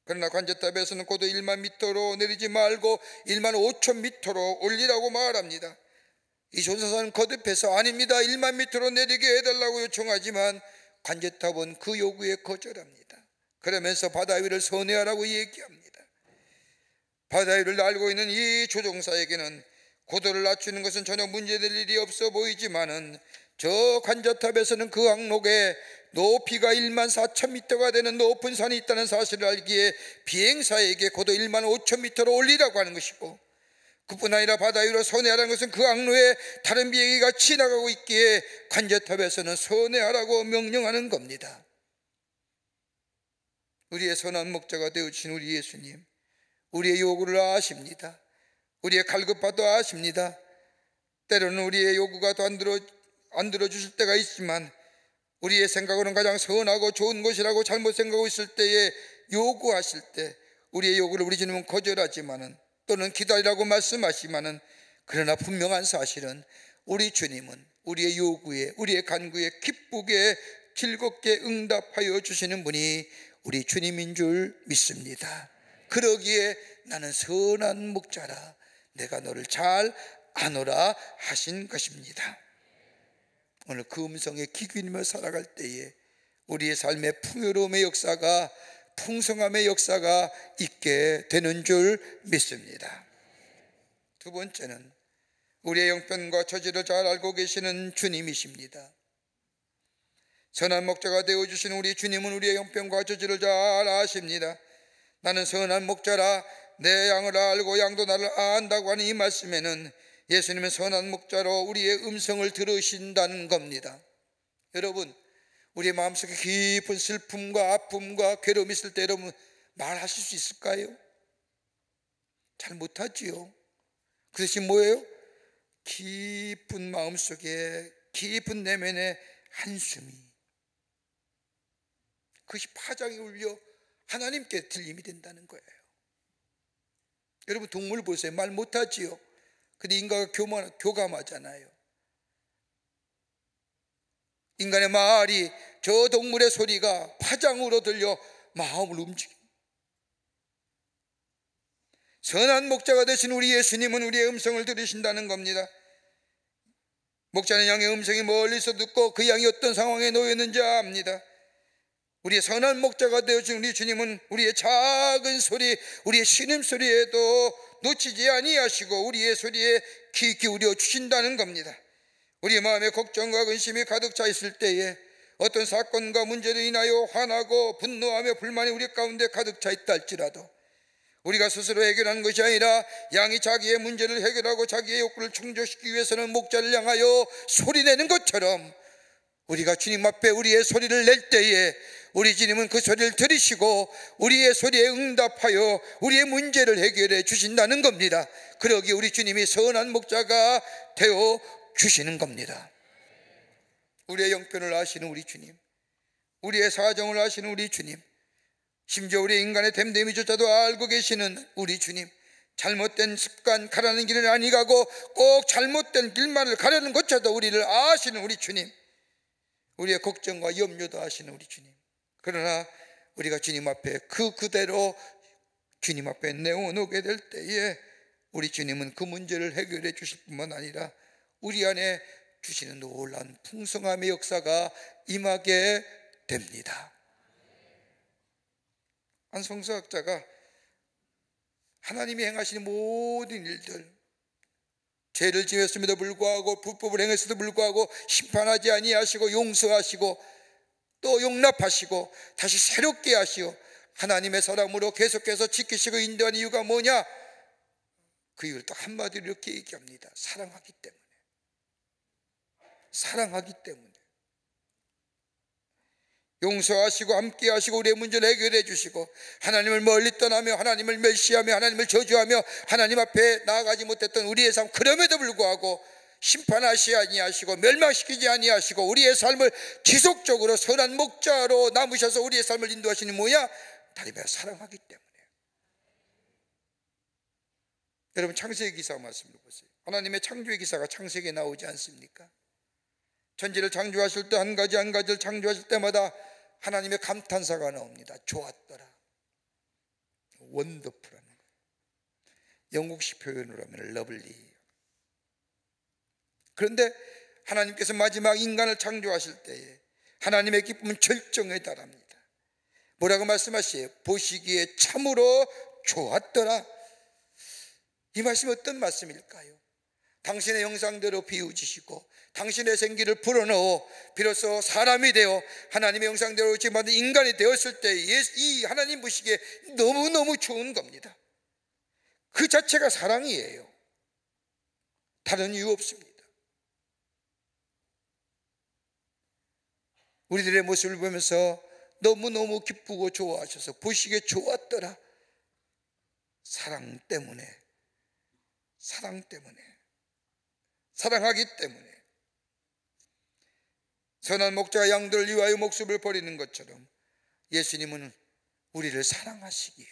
그러나 관제탑에서는 고도 1만 미터로 내리지 말고 1만 5천 미터로 올리라고 말합니다. 이 조사사는 거듭해서 아닙니다, 1만 밑으로 내리게 해달라고 요청하지만 관제탑은 그 요구에 거절합니다. 그러면서 바다 위를 선회하라고 얘기합니다. 바다 위를 날고 있는 이 조종사에게는 고도를 낮추는 것은 전혀 문제될 일이 없어 보이지만은 저 관제탑에서는 그 항목에 높이가 1만 4,000m가 되는 높은 산이 있다는 사실을 알기에 비행사에게 고도 1만 5,000m로 올리라고 하는 것이고, 그뿐 아니라 바다 위로 선회하라는 것은 그 항로에 다른 비행기가 지나가고 있기에 관제탑에서는 선회하라고 명령하는 겁니다. 우리의 선한 목자가 되어주신 우리 예수님, 우리의 요구를 아십니다. 우리의 갈급함도 아십니다. 때로는 우리의 요구가 또 안 들어주실 때가 있지만 우리의 생각으로는 가장 선하고 좋은 것이라고 잘못 생각하고 있을 때에 요구하실 때 우리의 요구를 우리 주님은 거절하지만은, 또는 기다리라고 말씀하시지만은, 그러나 분명한 사실은 우리 주님은 우리의 요구에, 우리의 간구에 기쁘게 즐겁게 응답하여 주시는 분이 우리 주님인 줄 믿습니다. 그러기에 나는 선한 목자라 내가 너를 잘 아노라 하신 것입니다. 오늘 그 음성에 귀 기울이며 살아갈 때에 우리의 삶의 풍요로움의 역사가, 풍성함의 역사가 있게 되는 줄 믿습니다. 두 번째는 우리의 형편과 처지를 잘 알고 계시는 주님이십니다. 선한 목자가 되어주시는 우리 주님은 우리의 형편과 처지를 잘 아십니다. 나는 선한 목자라 내 양을 알고 양도 나를 안다고 하는 이 말씀에는 예수님은 선한 목자로 우리의 음성을 들으신다는 겁니다. 여러분, 우리의 마음속에 깊은 슬픔과 아픔과 괴로움이 있을 때 여러분 말하실 수 있을까요? 잘 못하지요. 그것이 뭐예요? 깊은 마음속에, 깊은 내면의 한숨이, 그것이 파장이 울려 하나님께 들림이 된다는 거예요. 여러분, 동물 보세요. 말 못하지요. 근데 인간과 교감하잖아요. 인간의 말이 저 동물의 소리가 파장으로 들려 마음을 움직입니다. 선한 목자가 되신 우리 예수님은 우리의 음성을 들으신다는 겁니다. 목자는 양의 음성이 멀리서 듣고 그 양이 어떤 상황에 놓였는지 압니다. 우리의 선한 목자가 되어준 우리 주님은 우리의 작은 소리, 우리의 신음소리에도 놓치지 아니하시고 우리의 소리에 귀 기울여 주신다는 겁니다. 우리의 마음에 걱정과 근심이 가득 차 있을 때에, 어떤 사건과 문제로 인하여 화나고 분노하며 불만이 우리 가운데 가득 차 있다 할지라도 우리가 스스로 해결하는 것이 아니라 양이 자기의 문제를 해결하고 자기의 욕구를 충족시키기 위해서는 목자를 향하여 소리내는 것처럼 우리가 주님 앞에 우리의 소리를 낼 때에 우리 주님은 그 소리를 들으시고 우리의 소리에 응답하여 우리의 문제를 해결해 주신다는 겁니다. 그러기에 우리 주님이 선한 목자가 되어 주시는 겁니다. 우리의 형편을 아시는 우리 주님, 우리의 사정을 아시는 우리 주님, 심지어 우리 인간의 됨됨이조차도 알고 계시는 우리 주님, 잘못된 습관, 가라는 길을 아니 가고 꼭 잘못된 길만을 가려는 것조차도 우리를 아시는 우리 주님, 우리의 걱정과 염려도 아시는 우리 주님. 그러나 우리가 주님 앞에 그대로 주님 앞에 내어놓게 될 때에 우리 주님은 그 문제를 해결해 주실 뿐만 아니라 우리 안에 주시는 놀라운 풍성함의 역사가 임하게 됩니다. 한 성서학자가 하나님이 행하시는 모든 일들, 죄를 지었음에도 불구하고 불법을 행했음에도 불구하고 심판하지 아니하시고 용서하시고 또 용납하시고 다시 새롭게 하시오 하나님의 사랑으로 계속해서 지키시고 인도하는 이유가 뭐냐? 그 이유를 또 한마디로 이렇게 얘기합니다. 사랑하기 때문에. 사랑하기 때문에. 용서하시고 함께 하시고 우리의 문제를 해결해 주시고 하나님을 멀리 떠나며 하나님을 멸시하며 하나님을 저주하며 하나님 앞에 나아가지 못했던 우리의 삶, 그럼에도 불구하고 심판하시 아니하시고 멸망시키지 아니하시고 우리의 삶을 지속적으로 선한 목자로 남으셔서 우리의 삶을 인도하시는 뭐야? 다리 베어 사랑하기 때문에. 여러분, 창세기 기사 말씀을 보세요. 하나님의 창조의 기사가 창세기에 나오지 않습니까? 천지를 창조하실 때 한 가지 한 가지를 창조하실 때마다 하나님의 감탄사가 나옵니다. 좋았더라, 원더풀하는 거. 영국식 표현으로 하면 러블리, 그런데 하나님께서 마지막 인간을 창조하실 때에 하나님의 기쁨은 절정에 달합니다. 뭐라고 말씀하시에요? 보시기에 참으로 좋았더라. 이 말씀이 어떤 말씀일까요? 당신의 형상대로 비우지시고 당신의 생기를 불어넣어 비로소 사람이 되어 하나님의 형상대로 지금 인간이 되었을 때 이 하나님 보시기에 너무너무 좋은 겁니다. 그 자체가 사랑이에요. 다른 이유 없습니다. 우리들의 모습을 보면서 너무너무 기쁘고 좋아하셔서 보시기에 좋았더라. 사랑 때문에, 사랑하기 때문에. 선한 목자가 양들을 위하여 목숨을 버리는 것처럼 예수님은 우리를 사랑하시기에,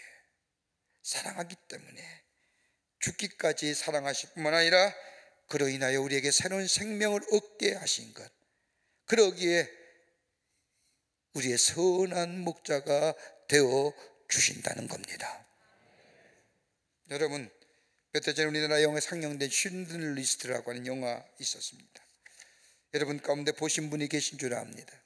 사랑하기 때문에 죽기까지 사랑하실 뿐만 아니라 그로 인하여 우리에게 새로운 생명을 얻게 하신 것, 그러기에 우리의 선한 목자가 되어 주신다는 겁니다. 여러분, 몇 해 전에 우리나라 영화에 상영된 쉰들러 리스트라고 하는 영화 있었습니다. 여러분 가운데 보신 분이 계신 줄 압니다.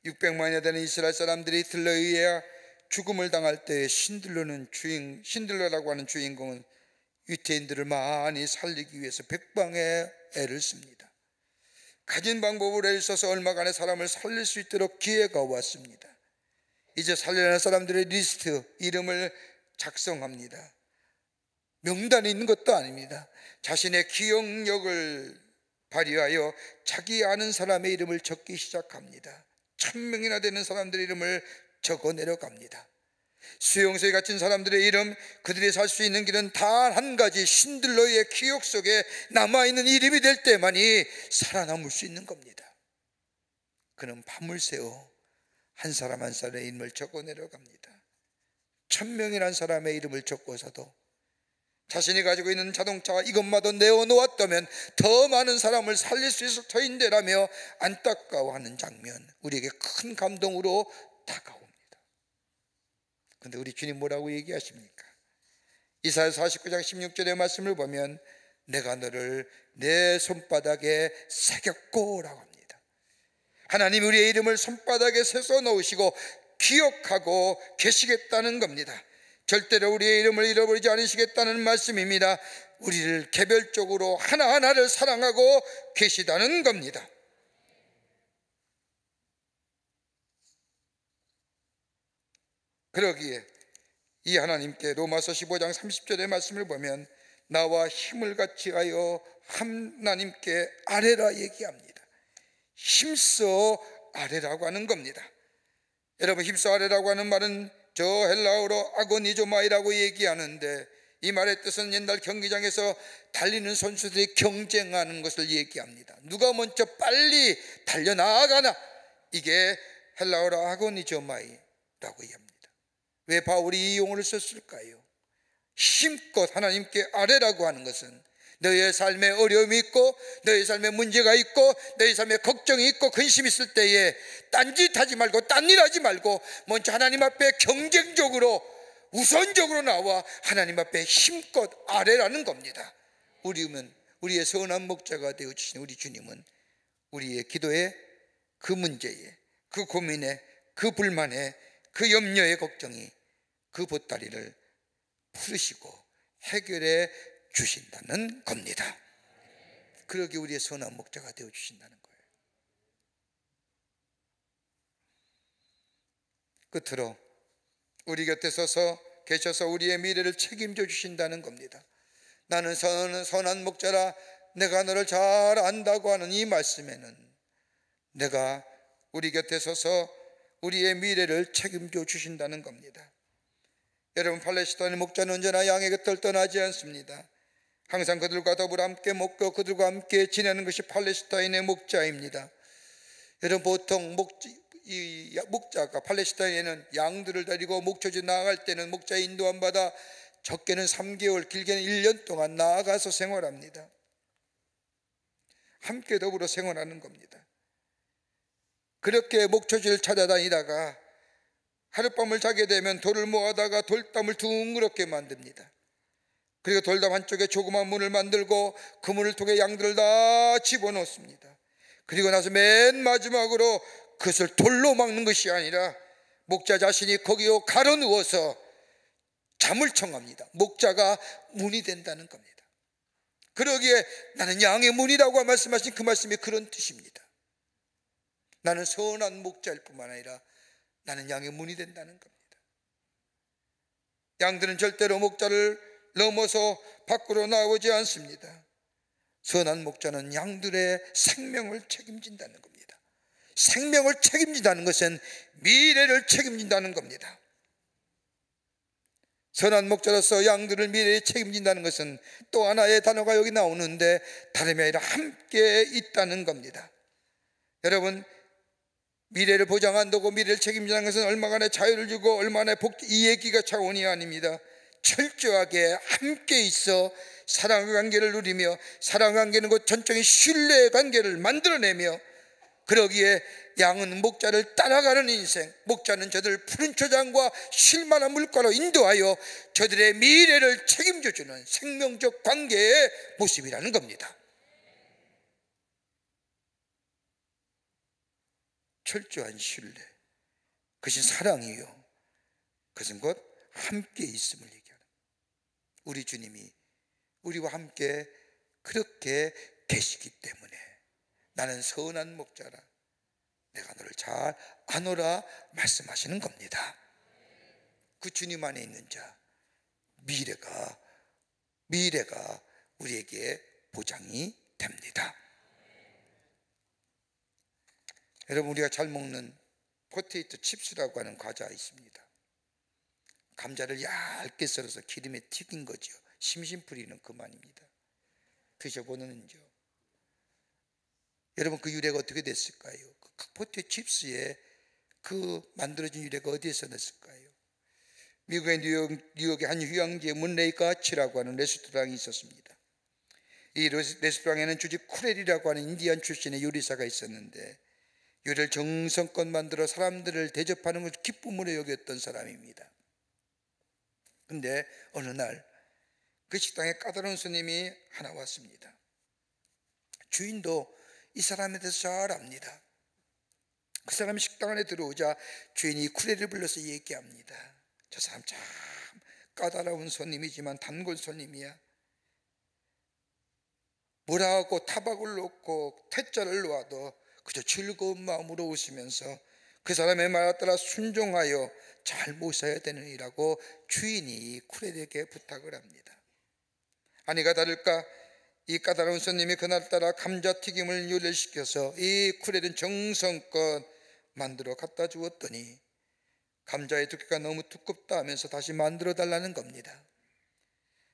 600만여 되는 이스라엘 사람들이 히틀러에 의해 죽음을 당할 때 신들러라고 하는 주인공은 유태인들을 많이 살리기 위해서 백방의 애를 씁니다. 가진 방법으로 애를 써서 얼마간의 사람을 살릴 수 있도록 기회가 왔습니다. 이제 살려야 할 사람들의 리스트, 이름을 작성합니다. 명단이 있는 것도 아닙니다. 자신의 기억력을 발휘하여 자기 아는 사람의 이름을 적기 시작합니다. 1000명이나 되는 사람들의 이름을 적어 내려갑니다. 수용소에 갇힌 사람들의 이름, 그들이 살 수 있는 길은 단 한 가지, 신들러의 기억 속에 남아있는 이름이 될 때만이 살아남을 수 있는 겁니다. 그는 밤을 새워 한 사람 한 사람의 이름을 적어 내려갑니다. 1000명이라는 사람의 이름을 적고서도 자신이 가지고 있는 자동차가 이것마저 내어놓았다면 더 많은 사람을 살릴 수 있을 터인데라며 안타까워하는 장면, 우리에게 큰 감동으로 다가옵니다. 그런데 우리 주님 뭐라고 얘기하십니까? 이사야 49장 16절의 말씀을 보면 내가 너를 내 손바닥에 새겼고 라고 합니다. 하나님 우리의 이름을 손바닥에 새서 넣으시고 기억하고 계시겠다는 겁니다. 절대로 우리의 이름을 잃어버리지 않으시겠다는 말씀입니다. 우리를 개별적으로 하나하나를 사랑하고 계시다는 겁니다. 그러기에 이 하나님께 로마서 15장 30절의 말씀을 보면 나와 힘을 같이 하여 하나님께 아뢰라 얘기합니다. 힘써 아뢰라고 하는 겁니다. 여러분, 힘써 아뢰라고 하는 말은 저 헬라어로 아고니조마이라고 얘기하는데 이 말의 뜻은 옛날 경기장에서 달리는 선수들이 경쟁하는 것을 얘기합니다. 누가 먼저 빨리 달려나가나, 이게 헬라어로 아고니조마이라고 얘기합니다. 왜 바울이 이 용어를 썼을까요? 힘껏 하나님께 아뢰라고 하는 것은 너의 삶에 어려움이 있고 너의 삶에 문제가 있고 너의 삶에 걱정이 있고 근심이 있을 때에 딴짓하지 말고 딴일 하지 말고 먼저 하나님 앞에 경쟁적으로 우선적으로 나와 하나님 앞에 힘껏 아뢰라는 겁니다. 우리의 선한 목자가 되어주신 우리 주님은 우리의 기도에, 그 문제에, 그 고민에, 그 불만에, 그 염려의 걱정이, 그 보따리를 풀으시고 해결해 주신다는 겁니다. 그러기 우리의 선한 목자가 되어 주신다는 거예요. 끝으로 우리 곁에 서서 계셔서 우리의 미래를 책임져 주신다는 겁니다. 나는 선한 목자라 내가 너를 잘 안다고 하는 이 말씀에는 내가 우리 곁에 서서 우리의 미래를 책임져 주신다는 겁니다. 여러분, 팔레스타인의 목자는 언제나 양의 곁을 떠나지 않습니다. 항상 그들과 더불어 함께 먹고 그들과 함께 지내는 것이 팔레스타인의 목자입니다. 여러분, 보통 목자가 팔레스타인에는 양들을 데리고 목초지 나아갈 때는 목자의 인도 안 받아 적게는 3개월, 길게는 1년 동안 나아가서 생활합니다. 함께 더불어 생활하는 겁니다. 그렇게 목초지를 찾아다니다가 하룻밤을 자게 되면 돌을 모아다가 돌담을 둥그렇게 만듭니다. 그리고 돌담 한쪽에 조그만 문을 만들고 그 문을 통해 양들을 다 집어넣습니다. 그리고 나서 맨 마지막으로 그것을 돌로 막는 것이 아니라 목자 자신이 거기에 가로 누워서 잠을 청합니다. 목자가 문이 된다는 겁니다. 그러기에 나는 양의 문이라고 말씀하신 그 말씀이 그런 뜻입니다. 나는 선한 목자일 뿐만 아니라 나는 양의 문이 된다는 겁니다. 양들은 절대로 목자를 넘어서 밖으로 나오지 않습니다. 선한 목자는 양들의 생명을 책임진다는 겁니다. 생명을 책임진다는 것은 미래를 책임진다는 겁니다. 선한 목자로서 양들을 미래에 책임진다는 것은 또 하나의 단어가 여기 나오는데 다름이 아니라 함께 있다는 겁니다. 여러분, 미래를 보장한다고 미래를 책임진다는 것은 얼마간의 자유를 주고 얼마나 이 얘기가 차원이 아닙니다. 철저하게 함께 있어 사랑의 관계를 누리며, 사랑의 관계는 곧 전적인 신뢰의 관계를 만들어내며, 그러기에 양은 목자를 따라가는 인생, 목자는 저들을 푸른 초장과 쉴만한 물가로 인도하여 저들의 미래를 책임져주는 생명적 관계의 모습이라는 겁니다. 철저한 신뢰, 그것이 사랑이요, 그것은 곧 함께 있음을 얘기하는, 우리 주님이 우리와 함께 그렇게 계시기 때문에 나는 선한 목자라, 내가 너를 잘 아노라 말씀하시는 겁니다. 그 주님 안에 있는 자, 미래가 우리에게 보장이 됩니다. 여러분, 우리가 잘 먹는 포테이토 칩스라고 하는 과자 있습니다. 감자를 얇게 썰어서 기름에 튀긴 거죠. 심심풀이는 그만입니다. 드셔보는죠. 여러분, 그 유래가 어떻게 됐을까요? 그 포테이토 칩스에 그 만들어진 유래가 어디에서 났을까요? 미국의 뉴욕의 한 휴양지에 문레이 가치라고 하는 레스토랑이 있었습니다. 이 레스토랑에는 주지 쿠렐이라고 하는 인디안 출신의 요리사가 있었는데, 요리를 정성껏 만들어 사람들을 대접하는 것을 기쁨으로 여겼던 사람입니다. 근데 어느 날 그 식당에 까다로운 손님이 하나 왔습니다. 주인도 이 사람에 대해서 잘 압니다. 그 사람이 식당 안에 들어오자 주인이 쿠렐을 불러서 얘기합니다. 저 사람 참 까다로운 손님이지만 단골 손님이야. 뭐라고 타박을 놓고 퇴짜를 놓아도 그저 즐거운 마음으로 웃으면서 그 사람의 말에 따라 순종하여 잘 모셔야 되느니라고 주인이 쿠렐에게 부탁을 합니다. 아니가 다를까 이 까다로운 손님이 그날따라 감자튀김을 요리시켜서 이 쿠렐은 정성껏 만들어 갖다 주었더니 감자의 두께가 너무 두껍다 하면서 다시 만들어 달라는 겁니다.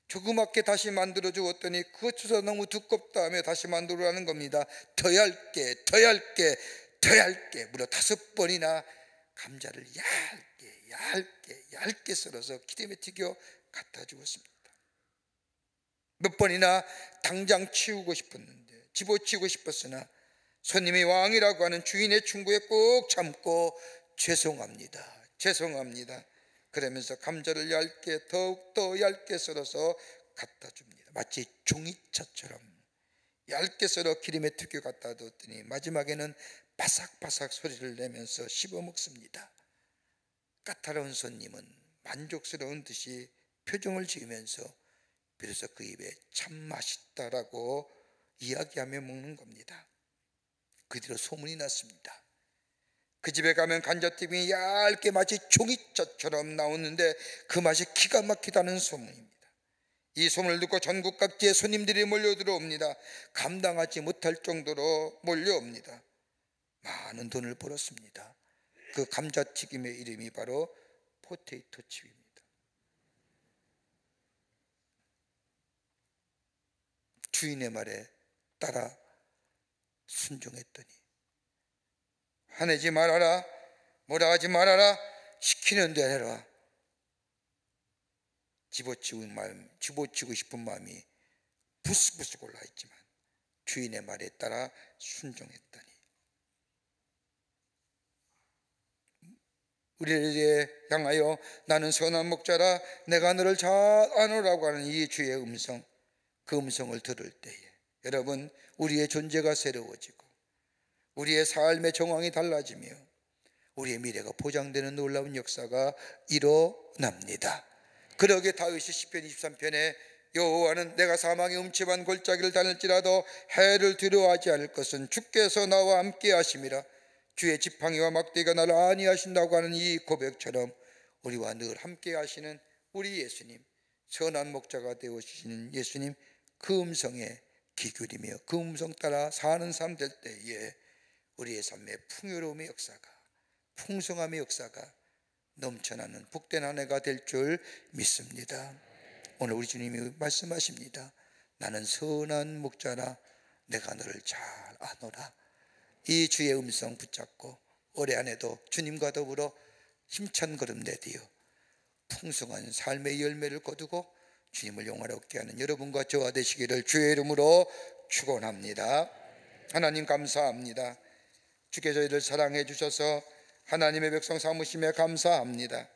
조그맣게 다시 만들어 주었더니 그것조차 너무 두껍다 하며 다시 만들어라는 겁니다. 더 얇게 무려 5번이나 감자를 얇게 썰어서 기름에 튀겨 갖다 주었습니다. 몇 번이나 당장 치우고 싶었는데, 집어치우고 싶었으나 손님이 왕이라고 하는 주인의 충고에 꼭 참고 죄송합니다 그러면서 감자를 더욱더 얇게 썰어서 갖다 줍니다. 마치 종이차처럼 얇게 썰어 기름에 튀겨 갖다 뒀더니 마지막에는 바삭바삭 소리를 내면서 씹어 먹습니다. 까다로운 손님은 만족스러운 듯이 표정을 지으면서 비로소 그 입에 참 맛있다라고 이야기하며 먹는 겁니다. 그 뒤로 소문이 났습니다. 그 집에 가면 감자튀김이 얇게 마치 종이차처럼 나오는데 그 맛이 기가 막히다는 소문입니다. 이 소문을 듣고 전국 각지에 손님들이 몰려들어옵니다. 감당하지 못할 정도로 몰려옵니다. 많은 돈을 벌었습니다. 그 감자튀김의 이름이 바로 포테이토 칩입니다. 주인의 말에 따라 순종했더니 화내지 말아라, 뭐라 하지 말아라, 시키는 대로 해라. 집어치고 싶은 마음이 부스부스 올라있지만 주인의 말에 따라 순종했더니 우리를 향하여 나는 선한 목자라 내가 너를 잘 아노라고 하는 이 주의 음성, 그 음성을 들을 때에 여러분, 우리의 존재가 새로워지고 우리의 삶의 정황이 달라지며 우리의 미래가 보장되는 놀라운 역사가 일어납니다. 그러기에 다윗이 시편 23편에 여호와는 내가 사망의 음침한 골짜기를 다닐지라도 해를 두려워하지 않을 것은 주께서 나와 함께 하심이라. 주의 지팡이와 막대기가 나를 안위하신다고 하는 이 고백처럼 우리와 늘 함께 하시는 우리 예수님, 선한 목자가 되어주시는 예수님, 그 음성에 귀 기울이며 그 음성 따라 사는 삶 될 때에 우리의 삶의 풍요로움의 역사가, 풍성함의 역사가 넘쳐나는 복된 한 해가 될 줄 믿습니다. 오늘 우리 주님이 말씀하십니다. 나는 선한 목자라 내가 너를 잘 아노라. 이 주의 음성 붙잡고 올해 한 해도 주님과 더불어 힘찬 걸음 내디어 풍성한 삶의 열매를 거두고 주님을 영화롭게 하는 여러분과 저와 되시기를 주의 이름으로 축원합니다. 하나님 감사합니다. 주께 저희를 사랑해 주셔서 하나님의 백성 삼으심에 감사합니다.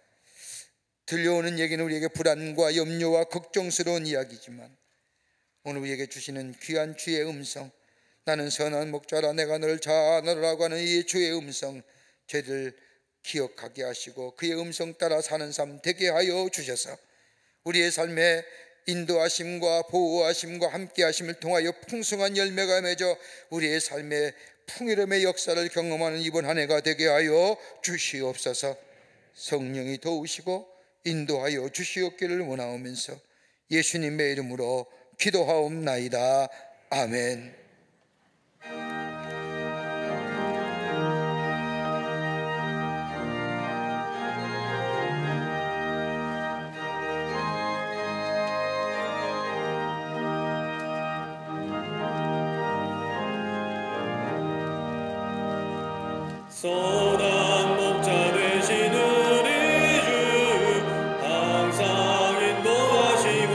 들려오는 얘기는 우리에게 불안과 염려와 걱정스러운 이야기지만 오늘 우리에게 주시는 귀한 주의 음성, 나는 선한 목자라 내가 너를 잘 아노라고 하는 이 주의 음성, 저희를 기억하게 하시고 그의 음성 따라 사는 삶 되게 하여 주셔서 우리의 삶에 인도하심과 보호하심과 함께하심을 통하여 풍성한 열매가 맺어 우리의 삶의 풍요로움의 역사를 경험하는 이번 한 해가 되게 하여 주시옵소서. 성령이 도우시고 인도하여 주시옵기를 원하오면서 예수님의 이름으로 기도하옵나이다. 아멘.
선한 목자 되신 우리 주 항상 인도하시고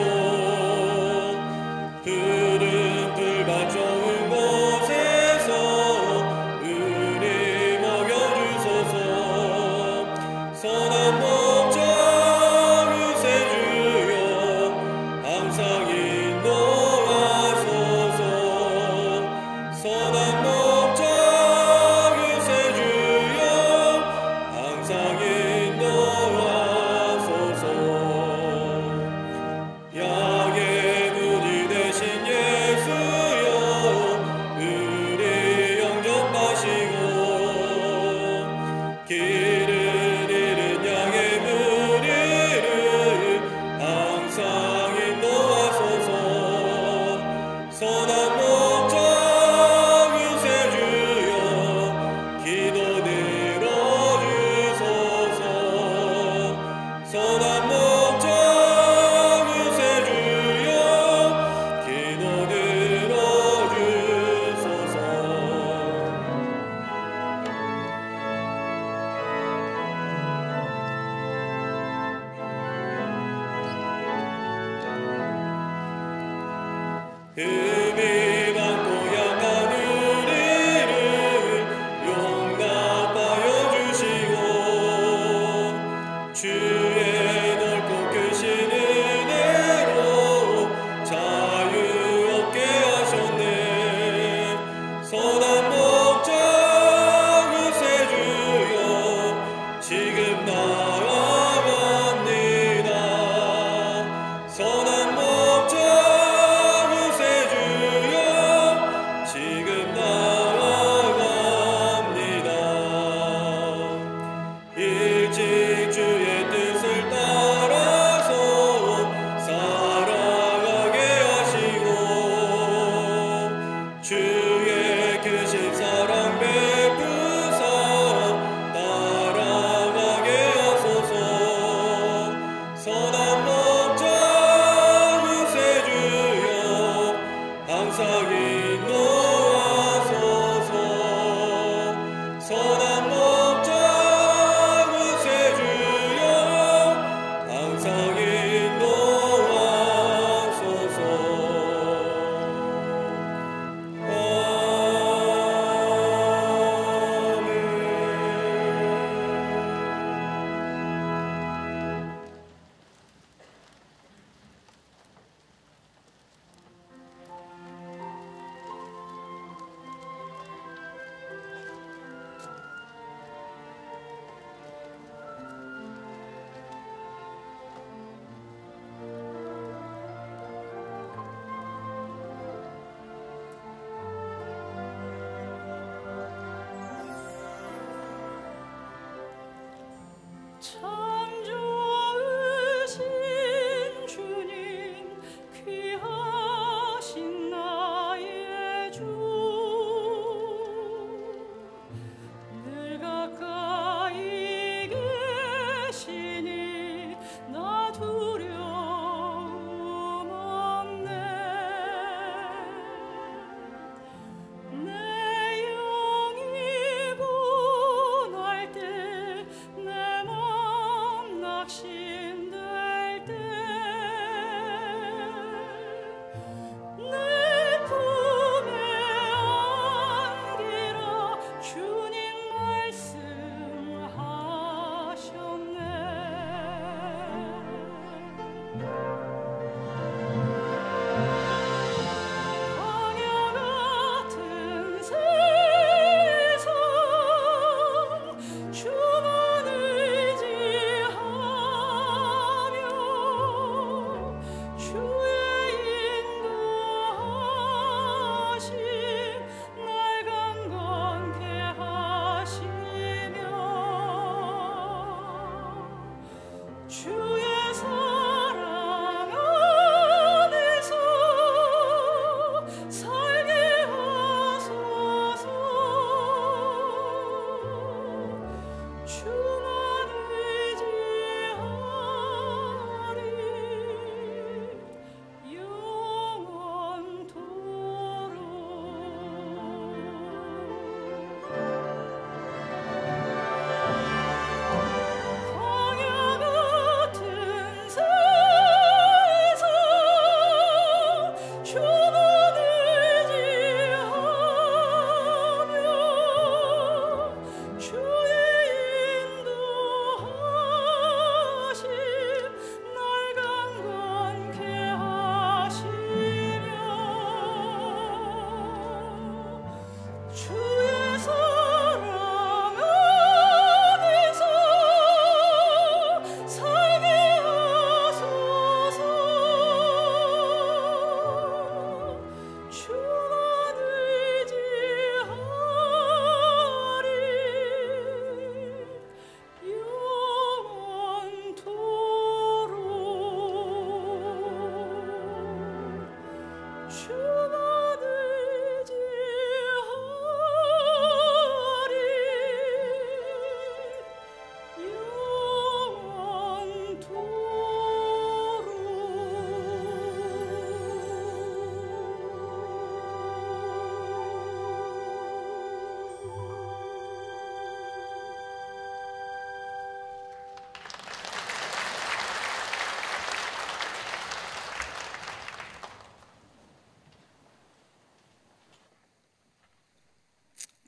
푸른 풀밭 좋은 곳에서 우리 먹여주소서. 선한 목자 구세주여 항상 인도하소서. 선한 목자 구세주여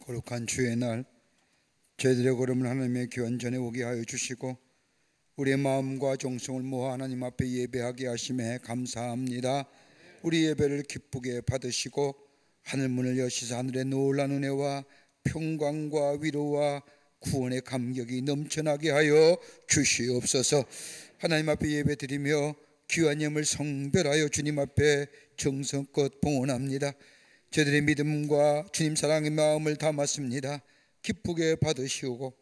거룩한 주의 날, 저희들의 걸음을 하나님의 교회 전에 오게 하여 주시고 우리의 마음과 정성을 모아 하나님 앞에 예배하게 하심에 감사합니다. 우리 예배를 기쁘게 받으시고 하늘문을 여시사 하늘의 놀라운 은혜와 평강과 위로와 구원의 감격이 넘쳐나게 하여 주시옵소서. 하나님 앞에 예배드리며 귀한 예물 성별하여 주님 앞에 정성껏 봉헌합니다. 저들의 믿음과 주님 사랑의 마음을 담았습니다. 기쁘게 받으시오고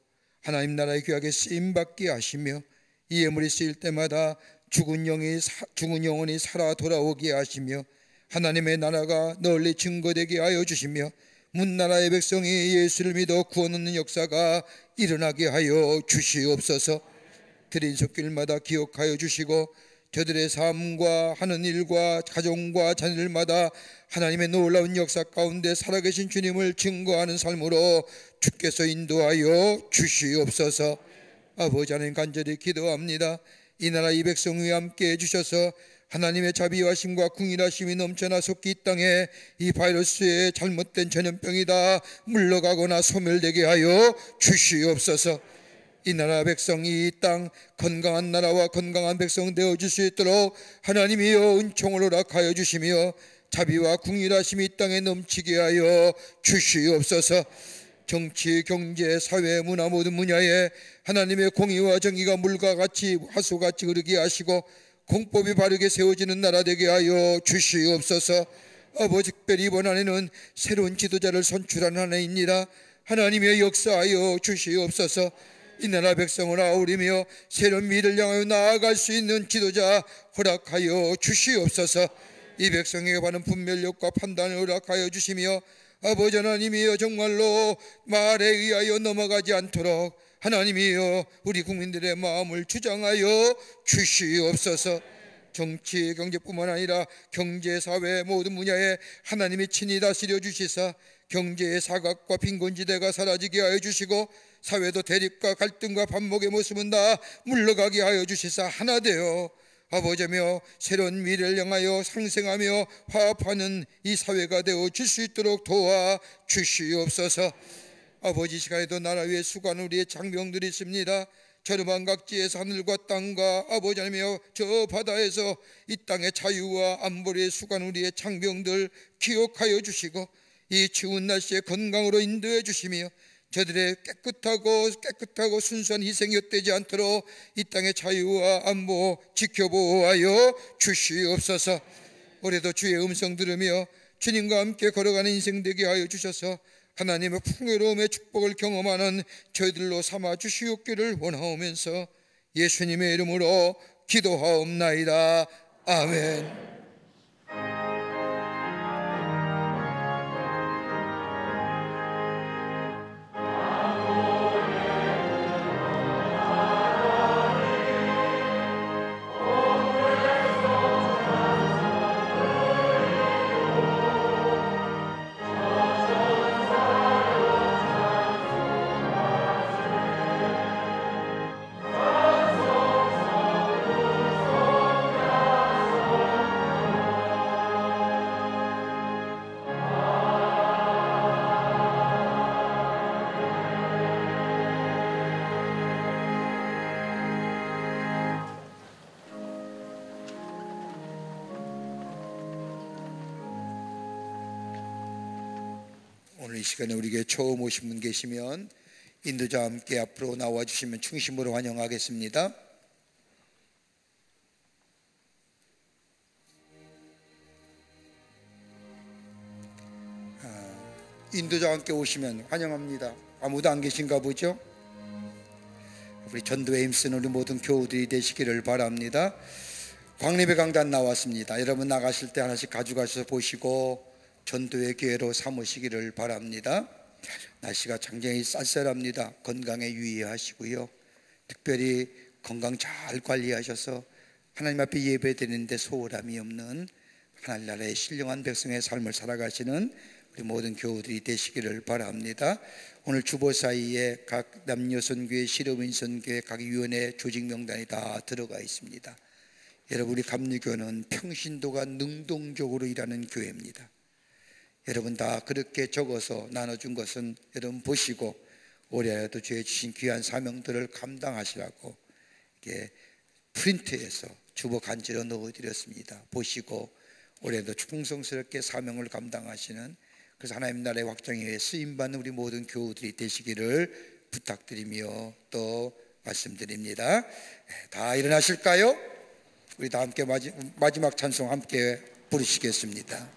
하나님 나라의 귀하게 쓰임받게 하시며 이 예물이 쓰일 때마다 죽은 영혼이 살아 돌아오게 하시며 하나님의 나라가 널리 증거되게 하여 주시며 문나라의 백성이 예수를 믿어 구원 얻는 역사가 일어나게 하여 주시옵소서. 드린 손길마다 기억하여 주시고 저들의 삶과 하는 일과 가정과 자녀들마다 하나님의 놀라운 역사 가운데 살아계신 주님을 증거하는 삶으로 주께서 인도하여 주시옵소서. 아버지 하나님 간절히 기도합니다. 이 나라 이 백성 위에 함께 해주셔서 하나님의 자비하심과 궁일하심이 넘쳐나 속히 이 땅에 이 바이러스의 잘못된 전염병이 다 물러가거나 소멸되게 하여 주시옵소서. 이 나라 백성이 이 땅 건강한 나라와 건강한 백성 되어줄 수 있도록 하나님이여 은총을 허락하여 주시며 자비와 궁일하심이 이 땅에 넘치게 하여 주시옵소서. 정치, 경제, 사회, 문화 모든 분야에 하나님의 공의와 정의가 물과 같이 화수같이 흐르게 하시고 공법이 바르게 세워지는 나라 되게 하여 주시옵소서. 아버지 특별히 이번 한 해는 새로운 지도자를 선출하는 한 해입니다. 하나님의 역사하여 주시옵소서. 이 나라 백성을 아우리며 새로운 미래를 향하여 나아갈 수 있는 지도자 허락하여 주시옵소서. 이 백성에게 받는 분별력과 판단을 허락하여 주시며 아버지 하나님이여 정말로 말에 의하여 넘어가지 않도록 하나님이여 우리 국민들의 마음을 주장하여 주시옵소서. 정치, 경제뿐만 아니라 경제, 사회 모든 분야에 하나님이 친히 다스려 주시사 경제의 사각과 빈곤지대가 사라지게 하여 주시고 사회도 대립과 갈등과 반목의 모습은 다 물러가게 하여 주시사 하나 되어 아버지며 새로운 미래를 향하여 상생하며 화합하는 이 사회가 되어 줄 수 있도록 도와 주시옵소서. 아버지 시간에도 나라 위에 수고하는 우리의 장병들이 있습니다. 저렴한 각지에서 하늘과 땅과 아버지 하나며 저 바다에서 이 땅의 자유와 안보리에 수고하는 우리의 장병들 기억하여 주시고 이 추운 날씨에 건강으로 인도해 주시며 저들의 깨끗하고 순수한 희생이 헛되지 않도록 이 땅의 자유와 안보 지켜보호하여 주시옵소서. 올해도 주의 음성 들으며 주님과 함께 걸어가는 인생 되게 하여 주셔서 하나님의 풍요로움의 축복을 경험하는 저희들로 삼아 주시옵기를 원하오면서 예수님의 이름으로 기도하옵나이다. 아멘. 오늘 이 시간에 우리에게 처음 오신 분 계시면 인도자와 함께 앞으로 나와주시면 충심으로 환영하겠습니다. 인도자와 함께 오시면 환영합니다. 아무도 안 계신가 보죠? 우리 전도에 힘쓰는 우리 모든 교우들이 되시기를 바랍니다. 광림의 강단 나왔습니다. 여러분 나가실 때 하나씩 가져가셔서 보시고 전도의 기회로 삼으시기를 바랍니다. 날씨가 굉장히 쌀쌀합니다. 건강에 유의하시고요. 특별히 건강 잘 관리하셔서 하나님 앞에 예배드리는데 소홀함이 없는 하나님 나라의 신령한 백성의 삶을 살아가시는 우리 모든 교우들이 되시기를 바랍니다. 오늘 주보 사이에 각 남녀선교회, 실업인선교회 각 위원회 조직 명단이 다 들어가 있습니다. 여러분 우리 감리교는 평신도가 능동적으로 일하는 교회입니다. 여러분 다 그렇게 적어서 나눠준 것은 여러분 보시고 올해라도 주의 주신 귀한 사명들을 감당하시라고 이렇게 프린트해서 주보 간지로 넣어드렸습니다. 보시고 올해도 충성스럽게 사명을 감당하시는, 그래서 하나님 나라의 확장에 위해 쓰임받는 우리 모든 교우들이 되시기를 부탁드리며 또 말씀드립니다. 다 일어나실까요? 우리 다 함께 마지막 찬송 함께 부르시겠습니다.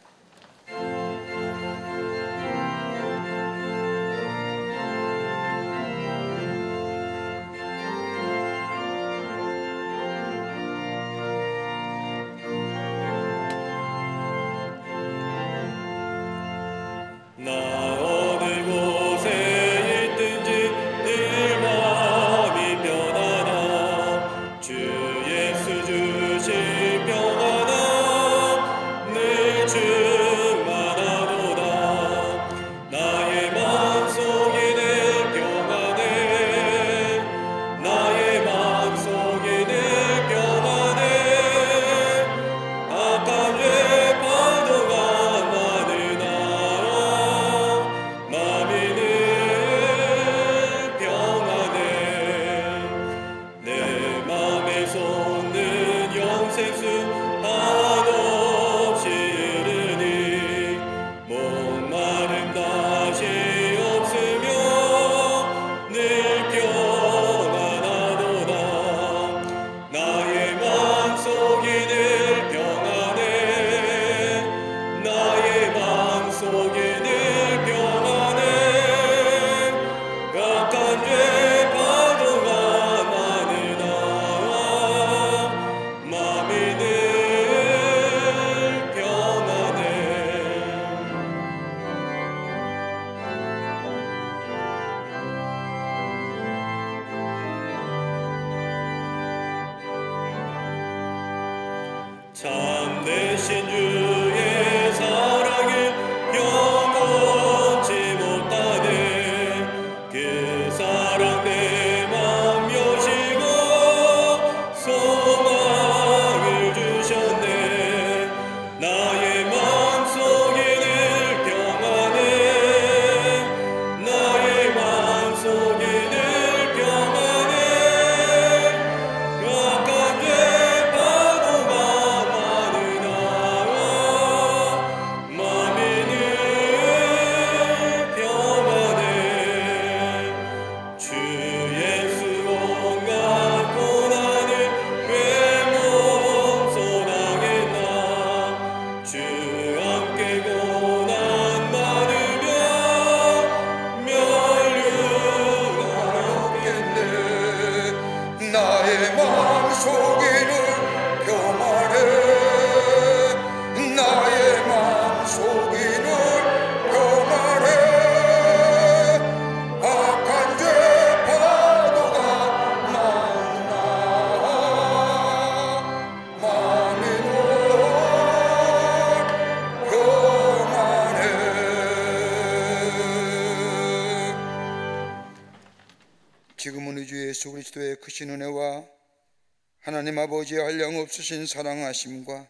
참되신 주의 사랑을 영원치 못하네. 그 사랑 내 맘 여시고 소망을 주셨네. 나의 마음속에 늘 평안해. 나의 마음속에 늘 평안해. 악한 죄 파도가 많으나 마음이 늘 평안해. 주 예수 온갖 고난을 왜 몸소당했나. 주 함께 고난 많으면 멸류관없겠네.
나의 마음속에는 평안해. 나의 마음속에는 평안해. 악한 죄 파도가 많으나 마음이 늘 평안해. 지금은 우리 주 예수 그리스도의 크신 은혜와 하나님 아버지의 한량없으신 사랑하심과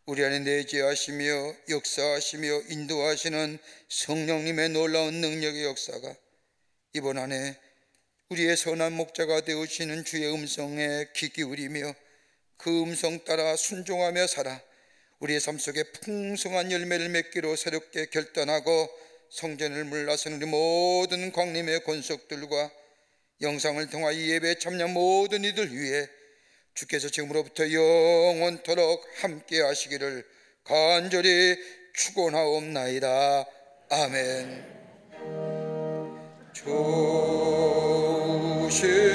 우리 안에 내재하시며 역사하시며 인도하시는 성령님의 놀라운 능력의 역사가 이번 한 해 우리의 선한 목자가 되어주시는 주의 음성에 귀 기울이며 그 음성 따라 순종하며 살아 우리의 삶 속에 풍성한 열매를 맺기로 새롭게 결단하고 성전을 물러선 우리 모든 광림의 권속들과 영상을 통하여 이 예배에 참여한 모든 이들 위해 주께서 지금으로부터 영원토록 함께 하시기를 간절히 축원하옵나이다. 아멘. 조실